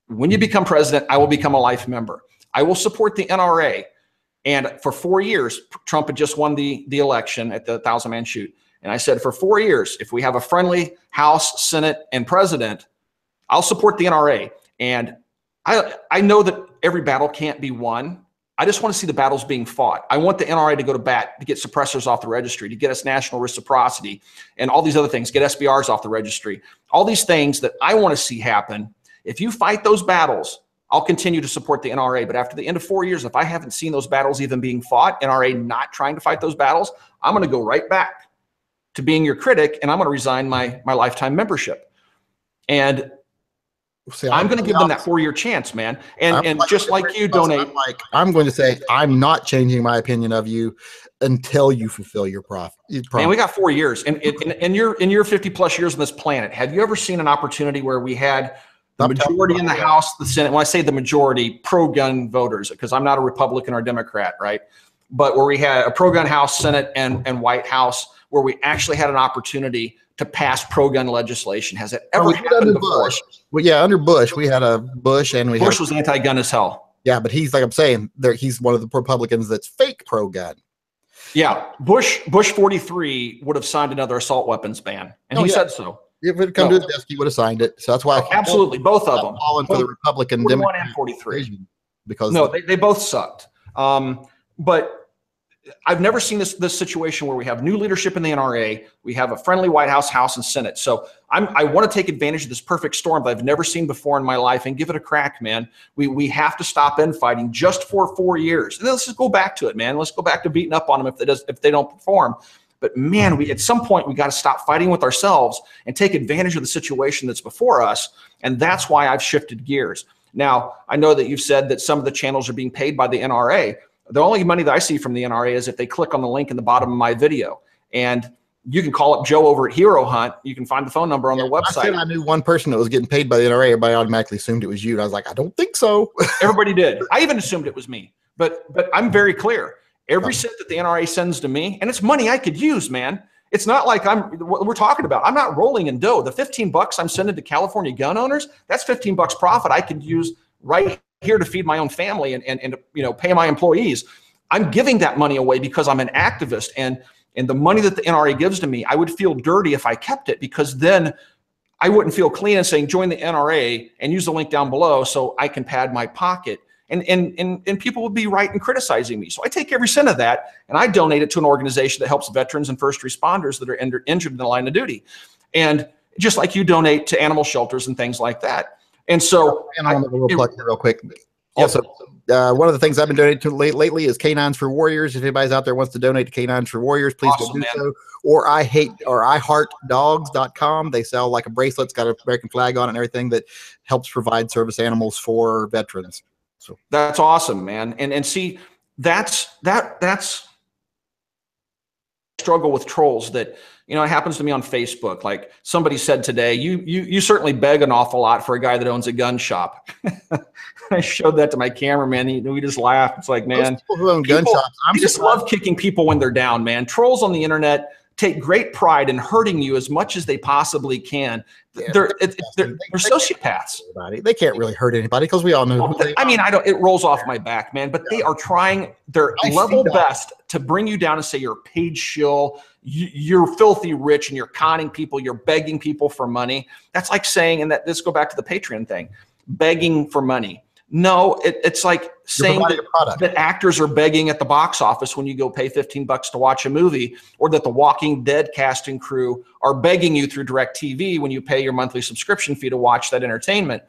when you become president, I will become a life member. I will support the NRA. And for 4 years, Trump had just won the election at the 1,000-man shoot. And I said, for 4 years, if we have a friendly House, Senate, and president, I'll support the NRA. And I know that every battle can't be won. I just want to see the battles being fought. I want the NRA to go to bat to get suppressors off the registry, to get us national reciprocity, and all these other things, get SBRs off the registry. All these things that I want to see happen. If you fight those battles, I'll continue to support the NRA. But after the end of 4 years, if I haven't seen those battles even being fought, NRA not trying to fight those battles, I'm going to go right back to being your critic, and I'm going to resign my lifetime membership. And see, I'm going to give them that 4-year chance, man. And just like you donate. I'm going to say, I'm not changing my opinion of you until you fulfill your promise. Man, we got 4 years. And in your 50 plus years on this planet, have you ever seen an opportunity where we had the majority in the House, the Senate? When I say the majority, pro-gun voters, because I'm not a Republican or Democrat, right? But where we had a pro-gun House, Senate, and White House, where we actually had an opportunity to pass pro-gun legislation. Has it ever happened before? Well, yeah, under Bush, we had a Bush, and Bush was anti-gun as hell. Yeah, but he's, like I'm saying, he's one of the Republicans that's fake pro-gun. Yeah, Bush 43 would have signed another assault weapons ban, and he said so. If it had come to his desk, he would have signed it. So that's why absolutely both of them falling for the Republican 41 and 43 because they both sucked. But I've never seen this situation where we have new leadership in the NRA. We have a friendly White House, House, and Senate. So I want to take advantage of this perfect storm that I've never seen before in my life and give it a crack, man. We have to stop infighting just for 4 years. And then let's just go back to it, man. Let's go back to beating up on them if they don't perform. But man, at some point we got to stop fighting with ourselves and take advantage of the situation that's before us. And that's why I've shifted gears. Now, I know that you've said that some of the channels are being paid by the NRA. The only money that I see from the NRA is if they click on the link in the bottom of my video. And you can call up Joe over at Hero Hunt. You can find the phone number on their website. I said I knew one person that was getting paid by the NRA. Everybody automatically assumed it was you. And I was like, I don't think so. Everybody did. I even assumed it was me. But I'm very clear. Every cent that the NRA sends to me, and it's money I could use, man. It's not like we're talking about. I'm not rolling in dough. The $15 I'm sending to California gun owners, that's $15 profit I could use right here to feed my own family and pay my employees. I'm giving that money away because I'm an activist, and the money that the NRA gives to me, I would feel dirty if I kept it, because then I wouldn't feel clean and saying join the NRA and use the link down below so I can pad my pocket. And people would be right in criticizing me. So I take every cent of that and I donate it to an organization that helps veterans and first responders that are injured in the line of duty. And just like you donate to animal shelters and things like that. And so I want to plug real quick. Also, one of the things I've been donating to lately is Canines for Warriors. If anybody's out there wants to donate to Canines for Warriors, please go do so. Or iheartdogs.com. They sell like a bracelet. It's got an American flag on it and everything that helps provide service animals for veterans. So that's awesome, man. And see, that's struggle with trolls that, it happens to me on Facebook. Like somebody said today, you certainly beg an awful lot for a guy that owns a gun shop. I showed that to my cameraman. We just laughed. It's like, man, people who own gun shops, I just love kicking people when they're down, man. Trolls on the internet take great pride in hurting you as much as they possibly can. Yeah, they're sociopaths. They can't really hurt anybody because we all know who they are. It rolls off my back, man, but they are trying their level best to bring you down and say you're a paid shill, you're filthy rich, and you're conning people, you're begging people for money. That's like saying, and let's go back to the Patreon thing, begging for money. No, it's like saying that actors are begging at the box office when you go pay $15 to watch a movie, or that the Walking Dead cast and crew are begging you through DirecTV when you pay your monthly subscription fee to watch that entertainment.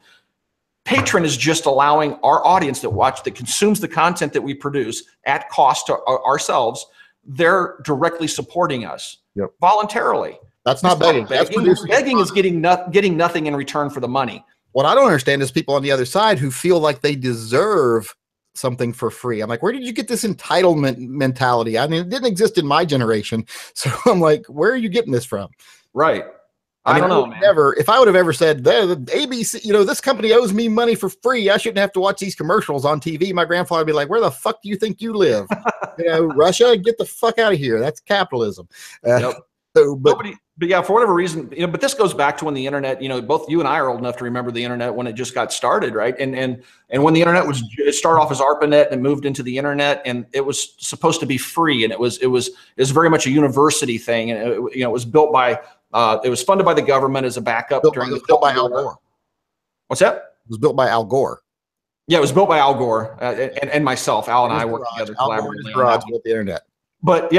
Patreon is just allowing our audience that consumes the content that we produce at cost to ourselves. They're directly supporting us voluntarily. That's not begging. Begging is getting nothing in return for the money. What I don't understand is people on the other side who feel like they deserve something for free. I'm like, where did you get this entitlement mentality? I mean, it didn't exist in my generation. So I'm like, where are you getting this from? Right. I don't know, man. If I would have ever said, the ABC, this company owes me money for free, I shouldn't have to watch these commercials on TV. My grandfather would be like, where the fuck do you think you live? Russia, get the fuck out of here. That's capitalism. Yep. So, but yeah, for whatever reason, but this goes back to when the internet, both you and I are old enough to remember the internet when it just got started, right? And when the internet it started off as ARPANET and moved into the internet, and it was supposed to be free, and it was very much a university thing, and it was built by it was funded by the government as a backup during the built by Al Gore. What's that? It was built by Al Gore. Yeah, it was built by Al Gore and myself. Al and I worked together collaboratively on that. With the internet. But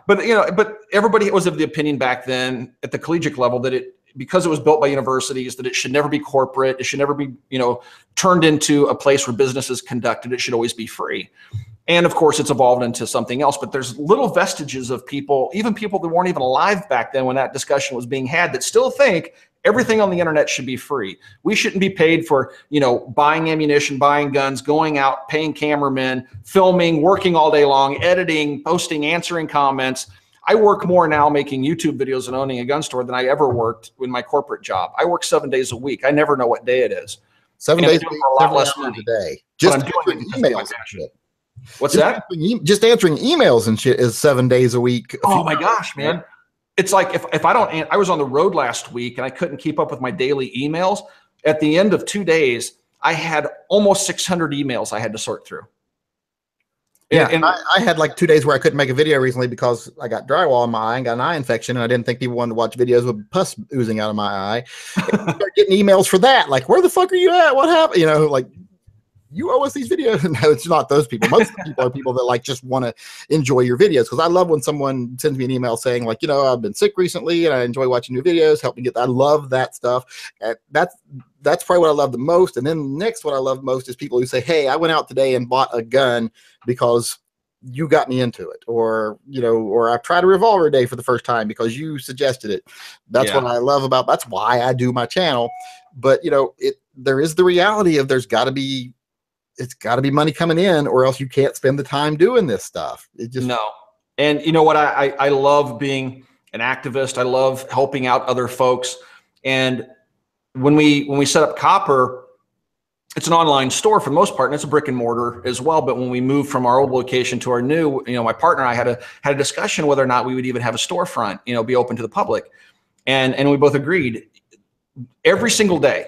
but everybody was of the opinion back then at the collegiate level that because it was built by universities, that it should never be corporate. It should never be, turned into a place where business is conducted. It should always be free. And of course, it's evolved into something else. But there's little vestiges of people, even people that weren't even alive back then when that discussion was being had, that still think everything on the internet should be free. We shouldn't be paid for, buying ammunition, buying guns, going out, paying cameramen, filming, working all day long, editing, posting, answering comments. I work more now making YouTube videos and owning a gun store than I ever worked in my corporate job. I work 7 days a week. I never know what day it is. 7 days a week, a lot less money a day. Just answering emails and shit. What's that? Just answering emails and shit is 7 days a week. Oh my gosh, man. It's like if I don't, I was on the road last week and I couldn't keep up with my daily emails. At the end of 2 days, I had almost 600 emails I had to sort through. Yeah, and I had like 2 days where I couldn't make a video recently because I got drywall in my eye and got an eye infection, and I didn't think people wanted to watch videos with pus oozing out of my eye. And I started getting emails for that, like, where the fuck are you at? What happened? Like, you owe us these videos. No, it's not those people. Most of the people are people that like just want to enjoy your videos. Because I love when someone sends me an email saying like, I've been sick recently and I enjoy watching your videos. Help me get that. I love that stuff. And that's probably what I love the most. And then next, what I love most is people who say, hey, I went out today and bought a gun because you got me into it, or I've tried a revolver today for the first time because you suggested it. That's what I love about. That's why I do my channel. But there is the reality of it's got to be money coming in, or else you can't spend the time doing this stuff. No. And you know what? I love being an activist. I love helping out other folks. And when we set up Copper, it's an online store for the most part, and it's a brick and mortar as well. But when we moved from our old location to our new, my partner and I had a discussion whether or not we would even have a storefront, be open to the public. And we both agreed every single day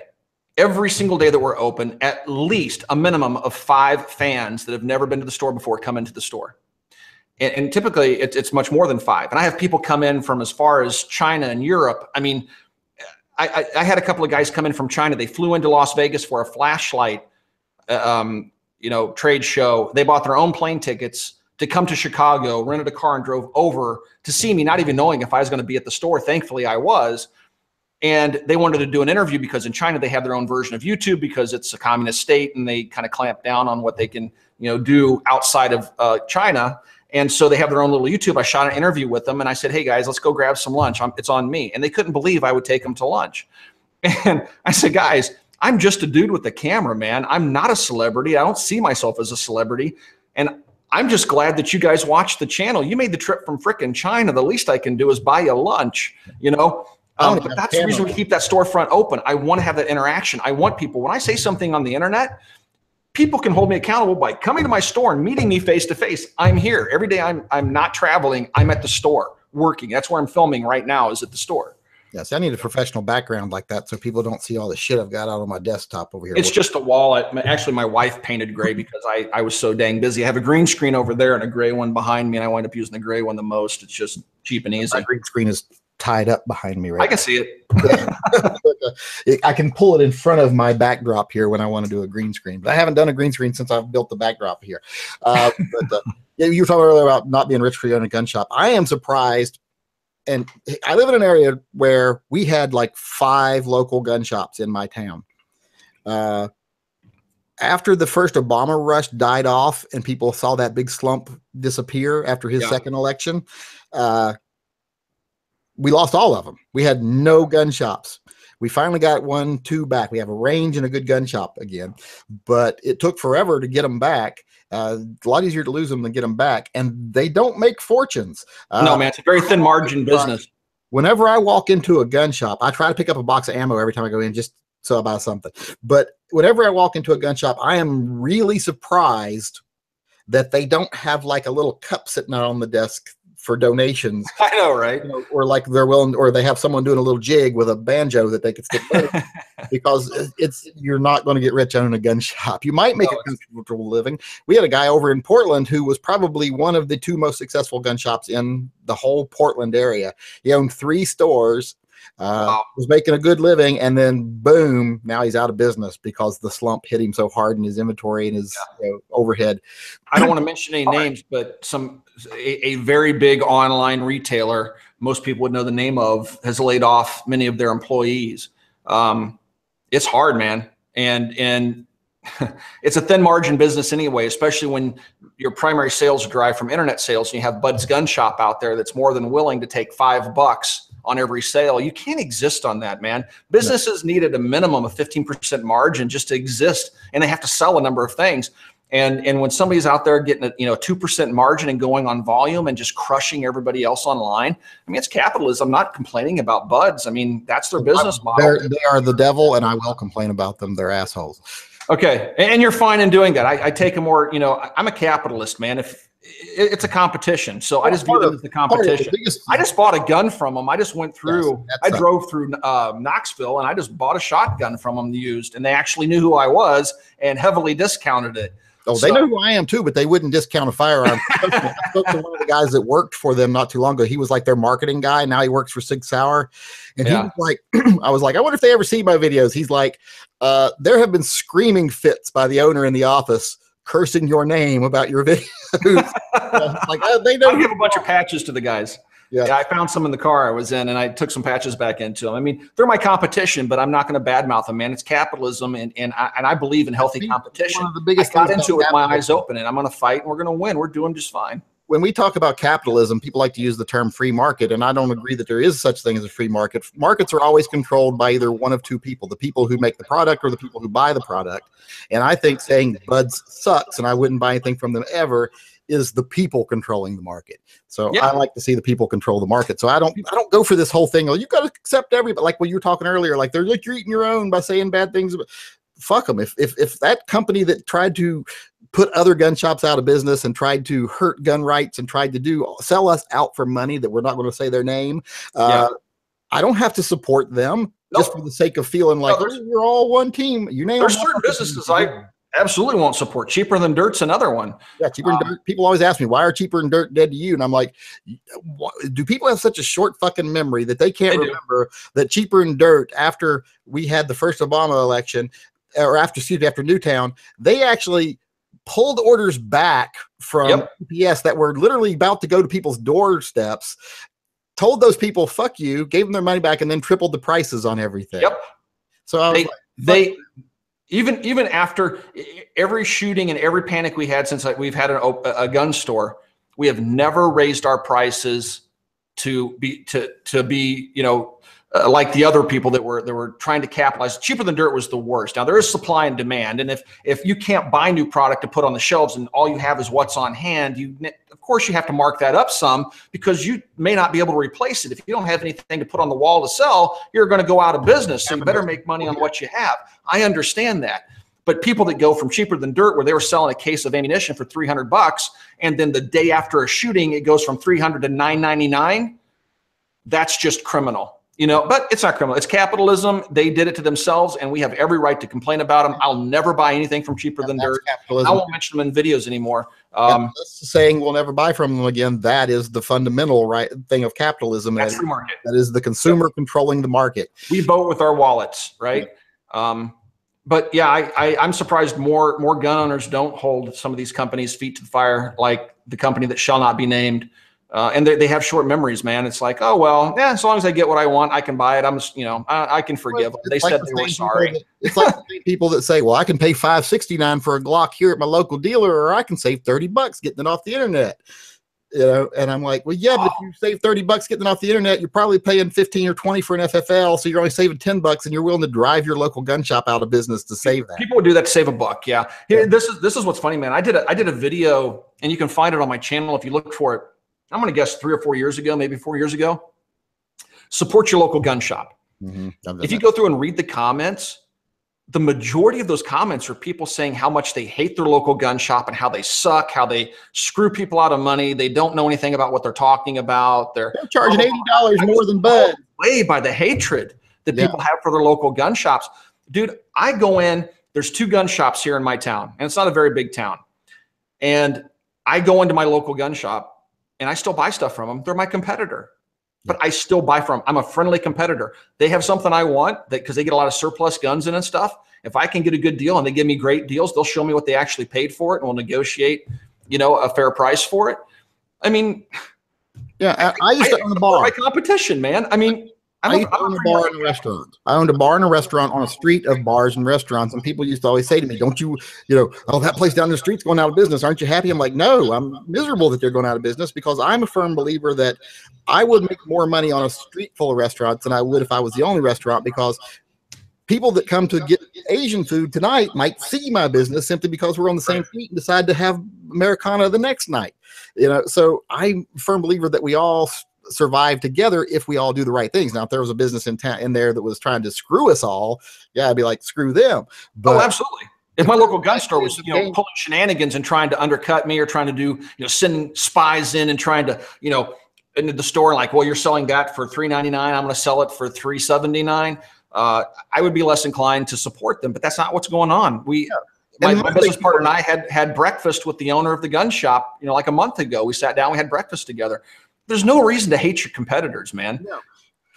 that we're open, at least a minimum of 5 fans that have never been to the store before come into the store. And typically it's much more than 5. And I have people come in from as far as China and Europe. I mean, I had a couple of guys come in from China. They flew into Las Vegas for a flashlight, trade show. They bought their own plane tickets to come to Chicago, rented a car and drove over to see me, not even knowing if I was going to be at the store. Thankfully I was. And they wanted to do an interview because in China, they have their own version of YouTube because it's a communist state and they kind of clamp down on what they can, do outside of China. And so they have their own little YouTube. I shot an interview with them and I said, hey guys, let's go grab some lunch. It's on me. And they couldn't believe I would take them to lunch. And I said, guys, I'm just a dude with a camera, man. I'm not a celebrity. I don't see myself as a celebrity. And I'm just glad that you guys watched the channel. You made the trip from frickin' China. The least I can do is buy you lunch, but that's the reason we keep that storefront open. I want to have that interaction. I want people, when I say something on the internet, people can hold me accountable by coming to my store and meeting me face to face. I'm here every day. I'm not traveling. I'm at the store working. That's where I'm filming right now, is at the store. Yes, I need a professional background like that so people don't see all the shit I've got out on my desktop over here. It's just a wall. Actually, my wife painted gray because I was so dang busy. I have a green screen over there and a gray one behind me, and I wind up using the gray one the most. It's just cheap and easy. My green screen is tied up behind me right now. I can see it. I can pull it in front of my backdrop here when I want to do a green screen, but I haven't done a green screen since I've built the backdrop here. You were talking earlier about not being rich for owning a gun shop. I am surprised, and I live in an area where we had like 5 local gun shops in my town. After the first Obama rush died off and people saw that big slump disappear after his second election, we lost all of them. We had no gun shops. We finally got 1, 2 back. We have a range and a good gun shop again, but it took forever to get them back. A lot easier to lose them than get them back, and they don't make fortunes. No, man, it's a very thin margin business. Whenever I walk into a gun shop, I try to pick up a box of ammo every time I go in, just so I buy something. But whenever I walk into a gun shop, I am really surprised that they don't have like a little cup sitting out on the desk for donations. I know, right? You know, or like they're willing, or they have someone doing a little jig with a banjo that they could stick money because you're not going to get rich owning a gun shop. You might make a comfortable living. We had a guy over in Portland who was probably one of the 2 most successful gun shops in the whole Portland area. He owned 3 stores. Was making a good living, and then boom, now he's out of business because the slump hit him so hard in his inventory and his overhead. I don't want to mention any names, but a very big online retailer, most people would know the name of, has laid off many of their employees. It's hard, man, and it's a thin margin business anyway, especially when your primary sales derive from internet sales and you have Bud's Gun Shop out there that's more than willing to take $5 on every sale. You can't exist on that, man. Businesses need at a minimum of 15% margin just to exist, and they have to sell a number of things. And when somebody's out there getting a 2% margin and going on volume and just crushing everybody else online, I mean, it's capitalism. I'm not complaining about Bud's. I mean, that's their business model. They are the devil, and I will complain about them. They're assholes. Okay, and you're fine in doing that. I take a more, I'm a capitalist, man. If it's a competition, so I just view them as the competition. I just bought a gun from them. I just went through. I drove through Knoxville, and I just bought a shotgun from them used, and they actually knew who I was and heavily discounted it. Oh, they know who I am too, but they wouldn't discount a firearm. I spoke to one of the guys that worked for them not too long ago. He was like their marketing guy. Now he works for Sig Sauer. And he was like, I was like, I wonder if they ever see my videos. He's like, there have been screaming fits by the owner in the office cursing your name about your videos. Like, they know. I'll give a bunch of patches to the guys. Yeah, I found some in the car I was in, and I took some patches back into them. I mean, they're my competition, but I'm not going to badmouth them, man. It's capitalism, and I believe in healthy competition. One of the biggest I got into it with my eyes open, and I'm going to fight, and we're going to win. We're doing just fine. When we talk about capitalism, people like to use the term free market, and I don't agree that there is such thing as a free market. Markets are always controlled by either one of 2 people, the people who make the product or the people who buy the product. And I think saying Bud's sucks and I wouldn't buy anything from them ever is the people controlling the market. So I like to see the people control the market. So I don't go for this whole thing. Oh, you got to accept everybody. Like what you were talking earlier, like they're like, you're eating your own by saying bad things. Fuck them. If that company that tried to put other gun shops out of business and tried to hurt gun rights and tried to sell us out for money that we're not going to say their name, I don't have to support them just for the sake of feeling like we're all one team. You name there's certain businesses I absolutely won't support. Cheaper Than Dirt's another one. Yeah, Cheaper Than Dirt. People always ask me, why are Cheaper Than Dirt dead to you? And I'm like, do people have such a short fucking memory that they can't remember that Cheaper Than Dirt, after we had the first Obama election, or after Newtown, they actually pulled orders back from UPS that were literally about to go to people's doorsteps, told those people, fuck you, gave them their money back, and then tripled the prices on everything. Yep. So I was they even after every shooting and every panic we had since we've had a gun store, we have never raised our prices to be like the other people that were trying to capitalize. Cheaper Than Dirt was the worst. Now there is supply and demand, and if you can't buy new product to put on the shelves and all you have is what's on hand, of course you have to mark that up some because you may not be able to replace it. If you don't have anything to put on the wall to sell, you're going to go out of business. So you better make money on what you have. I understand that. But people that go from Cheaper Than Dirt, where they were selling a case of ammunition for $300, and then the day after a shooting, it goes from $300 to $999, that's just criminal. But it's not criminal. It's capitalism. They did it to themselves, and we have every right to complain about them. I'll never buy anything from Cheaper Than Dirt. Capitalism. I won't mention them in videos anymore. That's saying we'll never buy from them again. That is the fundamental thing of capitalism. That's free market. That is the consumer controlling the market. We vote with our wallets, right? But yeah, I'm surprised more gun owners don't hold some of these companies' feet to the fire, like the company that shall not be named. And they have short memories, man. It's like, oh, well, as long as I get what I want, I can buy it. I'm just, I can forgive them. They said they were sorry. It's like the people that say, well, I can pay $5.69 for a Glock here at my local dealer, or I can save $30 getting it off the internet. And I'm like, well, yeah, but if you save $30 getting it off the internet, you're probably paying 15 or 20 for an FFL. So you're only saving $10 and you're willing to drive your local gun shop out of business to save that. People would do that to save $1. Yeah. Here, this is what's funny, man. I did a video, and you can find it on my channel if you look for it. I'm going to guess 3 or 4 years ago, maybe 4 years ago. Support your local gun shop. If you go through and read the comments, the majority of those comments are people saying how much they hate their local gun shop and how they suck, how they screw people out of money. They don't know anything about what they're talking about. They're charging $80 more than Bud. Way by the hatred that people have for their local gun shops. Dude, I go in, there's 2 gun shops here in my town, and it's not a very big town. And I go into my local gun shop and I still buy stuff from them. They're my competitor, but I still buy from them. I'm a friendly competitor. They have something I want because they get a lot of surplus guns in and stuff. If I can get a good deal and they give me great deals, they'll show me what they actually paid for it and we'll negotiate, a fair price for it. I mean, yeah, I used to own a bar. My competition, man. I mean, I used to own a bar and a restaurant. I owned a bar and a restaurant on a street of bars and restaurants. And people used to always say to me, don't you, oh, that place down the street's going out of business. Aren't you happy? I'm like, no, I'm miserable that they're going out of business because I'm a firm believer that I would make more money on a street full of restaurants than I would if I was the only restaurant, because people that come to get Asian food tonight might see my business simply because we're on the same street and decide to have Americana the next night. So I'm a firm believer that we all survive together if we all do the right things. Now, if there was a business in there that was trying to screw us all, I'd be like, screw them. But absolutely. If my local gun store was, pulling shenanigans and trying to undercut me or trying to do, sending spies in and trying to, into the store like, well, you're selling that for $3.99. I'm going to sell it for $3.79. I would be less inclined to support them, but that's not what's going on. My business partner and I had breakfast with the owner of the gun shop, like a month ago. We sat down, we had breakfast together. There's no reason to hate your competitors, man.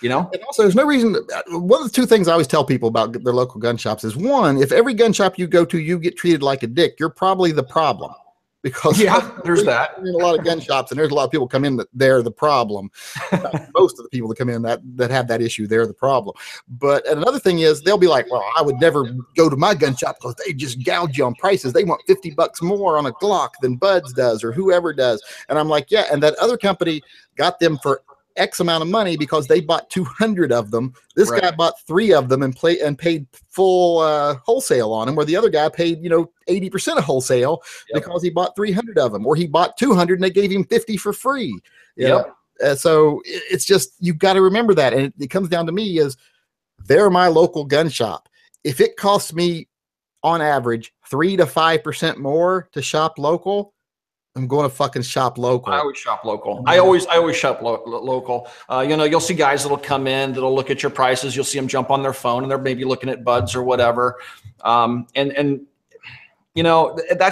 No. And also, there's no reason. One of the 2 things I always tell people about their local gun shops is, one, if every gun shop you go to, you get treated like a dick, you're probably the problem. Because there's that. In a lot of gun shops, and there's a lot of people come in that they're the problem. Most of the people that come in that have that issue, they're the problem. But another thing is, they'll be like, well, I would never go to my gun shop because they just gouge you on prices. They want $50 more on a Glock than Bud's does or whoever does. And I'm like, yeah, and that other company got them for X amount of money because they bought 200 of them. This guy bought 3 of them and paid full wholesale on them, where the other guy paid 80% of wholesale because he bought 300 of them, or he bought 200 and they gave him 50 for free. So it's just, you've got to remember that, and it comes down to me is, they're my local gun shop. If it costs me on average 3 to 5% more to shop local, I'm going to fucking shop local. I always shop local. I always shop local. You'll see guys that'll come in, that'll look at your prices. You'll see them jump on their phone and they're maybe looking at Buds or whatever. That's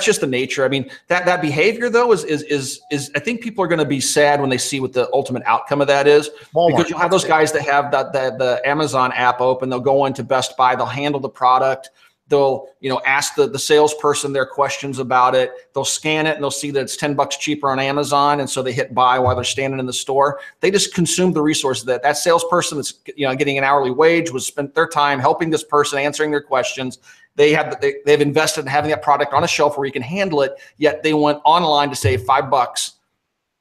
just the nature. I mean, that behavior though is I think people are going to be sad when they see what the ultimate outcome of that is. Walmart. Because you'll have those guys that have the Amazon app open. They'll go into Best Buy. They'll handle the product. They'll, ask the salesperson their questions about it. They'll scan it and they'll see that it's $10 cheaper on Amazon. And so they hit buy while they're standing in the store. They just consume the resources that salesperson that's, getting an hourly wage was spent their time helping this person, answering their questions. They've invested in having that product on a shelf where you can handle it. Yet they went online to save $5.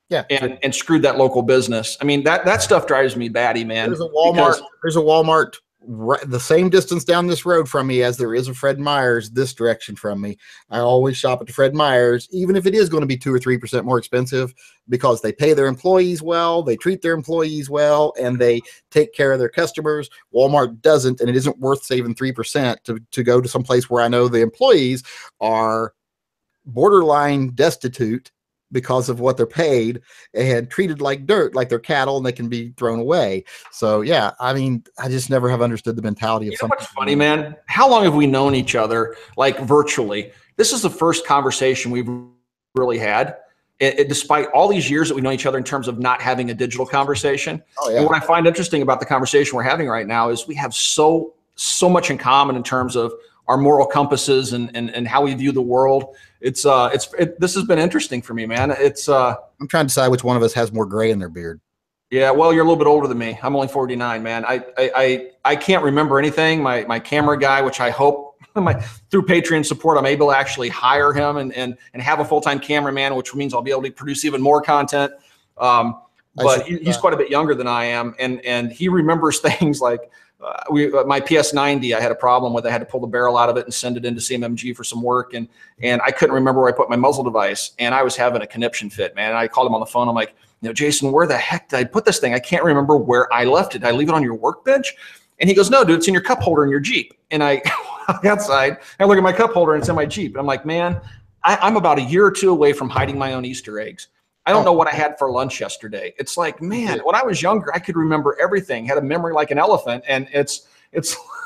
Yeah. And screwed that local business. I mean, that stuff drives me batty, man. There's a Walmart the same distance down this road from me as there is a Fred Meyer's this direction from me. I always shop at the Fred Meyer's, even if it is going to be 2 or 3% more expensive, because they pay their employees well, they treat their employees well, and they take care of their customers. Walmart doesn't, and it isn't worth saving 3% to go to some place where I know the employees are borderline destitute because of what they're paid and treated like dirt, like they're cattle, and they can be thrown away. So yeah, I mean, I just never have understood the mentality of something. What's funny, man? How long have we known each other, like virtually? This is the first conversation we've really had, despite all these years that we know each other in terms of not having a digital conversation. Oh, yeah. And what I find interesting about the conversation we're having right now is we have so much in common in terms of our moral compasses and how we view the world. This has been interesting for me, man. I'm trying to decide which one of us has more gray in their beard. Yeah, well, you're a little bit older than me. I'm only 49, man. I can't remember anything. My camera guy, which I hope through Patreon support, I'm able to actually hire him and have a full-time cameraman, which means I'll be able to produce even more content. But he's quite a bit younger than I am, and he remembers things like my PS90. I had a problem with. I had to pull the barrel out of it and send it into CMMG for some work, and I couldn't remember where I put my muzzle device, and I was having a conniption fit, man. And I called him on the phone. I'm like, Jason, where the heck did I put this thing? I can't remember where I left it. Did I leave it on your workbench? And he goes, no, dude, it's in your cup holder in your Jeep. And I outside. I look at my cup holder and it's in my Jeep. And I'm like, man, I'm about a year or two away from hiding my own Easter eggs. I don't know what I had for lunch yesterday. It's like, man, when I was younger, I could remember everything, had a memory like an elephant. And it's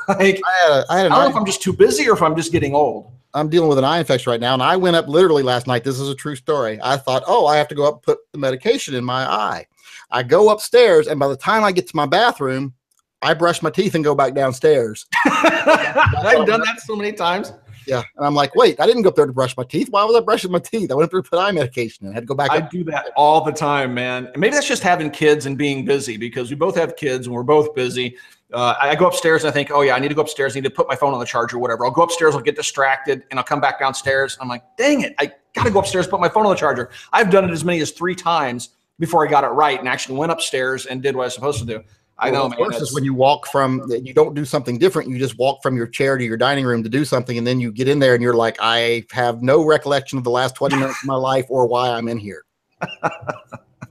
like, I don't know if I'm just too busy or if I'm just getting old. I'm dealing with an eye infection right now. And I went up literally last night. This is a true story. I thought, oh, I have to go up and put the medication in my eye. I go upstairs. And by the time I get to my bathroom, I brush my teeth and go back downstairs. I've done that so many times. Yeah. And I'm like, wait, I didn't go up there to brush my teeth. Why was I brushing my teeth? I went up there to put eye medication and had to go back. I do that all the time, man. And maybe that's just having kids and being busy, because we both have kids and we're both busy. I go upstairs and I think, oh yeah, I need to go upstairs. I need to put my phone on the charger or whatever. I'll go upstairs, I'll get distracted, and I'll come back downstairs. I'm like, dang it, I got to go upstairs, put my phone on the charger. I've done it as many as 3 times before I got it right and actually went upstairs and did what I was supposed to do. I know, man. Worse is when you walk you don't do something different. You just walk from your chair to your dining room to do something, and then you get in there and you're like, I have no recollection of the last 20 minutes of my life or why I'm in here.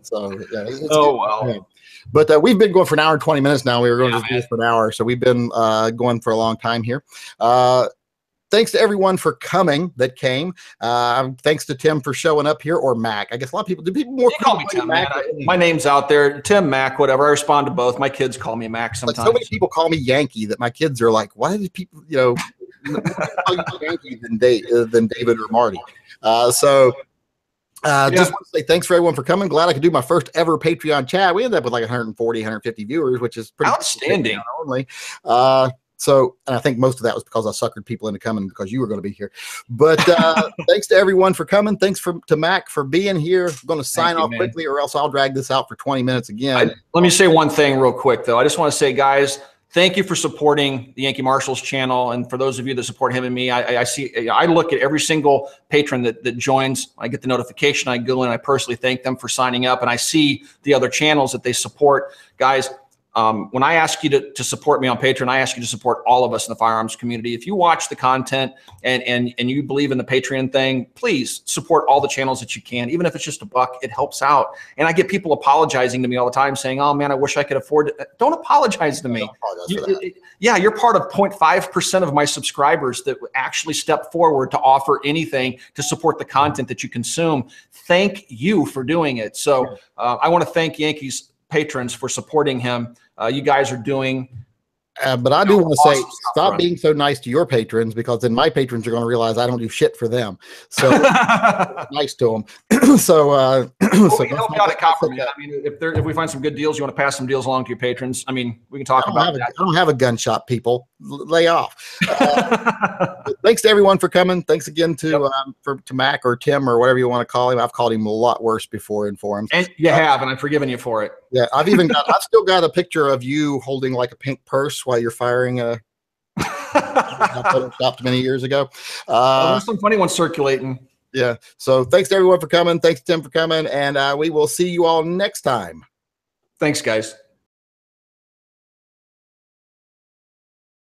So, yeah, wow. Yeah. But we've been going for an hour and 20 minutes now. We were going to do this for an hour, so we've been going for a long time here. Thanks to everyone for coming that came. Thanks to Tim for showing up here, or Mac. I guess a lot of people, call me Tim, Mac. My name's out there, Tim, Mac, whatever. I respond to both. My kids call me Mac sometimes. Like, so many people call me Yankee that my kids are like, why did people, call you Yankee than David or Marty? Just want to say thanks for everyone for coming. Glad I could do my first ever Patreon chat. We ended up with like 140, 150 viewers, which is pretty outstanding. Only. And I think most of that was because I suckered people into coming because you were going to be here. But thanks to everyone for coming. Thanks to Mac for being here. I'm going to sign off quickly, or else I'll drag this out for 20 minutes again. Let me say one thing real quick, though. I just want to say, guys, thank you for supporting the Yankee Marshals channel. And for those of you that support him and me, I look at every single patron that joins. I get the notification. I go in. I personally thank them for signing up. And I see the other channels that they support. Guys, when I ask you to support me on Patreon, I ask you to support all of us in the firearms community. If you watch the content and you believe in the Patreon thing, please support all the channels that you can. Even if it's just $1, it helps out. And I get people apologizing to me all the time saying, oh man, I wish I could afford it. Don't apologize to me. You're part of 0.5% of my subscribers that actually step forward to offer anything to support the content that you consume. Thank you for doing it. So I want to thank Yankees patrons for supporting him. You guys are doing but I do want to say, stop being so nice to your patrons, because then my patrons are going to realize I don't do shit for them. So nice to them. So help me out at Copperman. I mean, if we find some good deals, you want to pass some deals along to your patrons. I mean, we can talk about that. I don't have a gun shop, people. Lay off. Thanks to everyone for coming. Thanks again to Mac or Tim or whatever you want to call him. I've called him a lot worse before in forums. And you have, and I've forgiven you for it. Yeah, I've still got a picture of you holding like a pink purse while you're firing a photoshopped many years ago. There's some funny ones circulating. Yeah. So thanks to everyone for coming. Thanks, Tim, for coming. And we will see you all next time. Thanks, guys.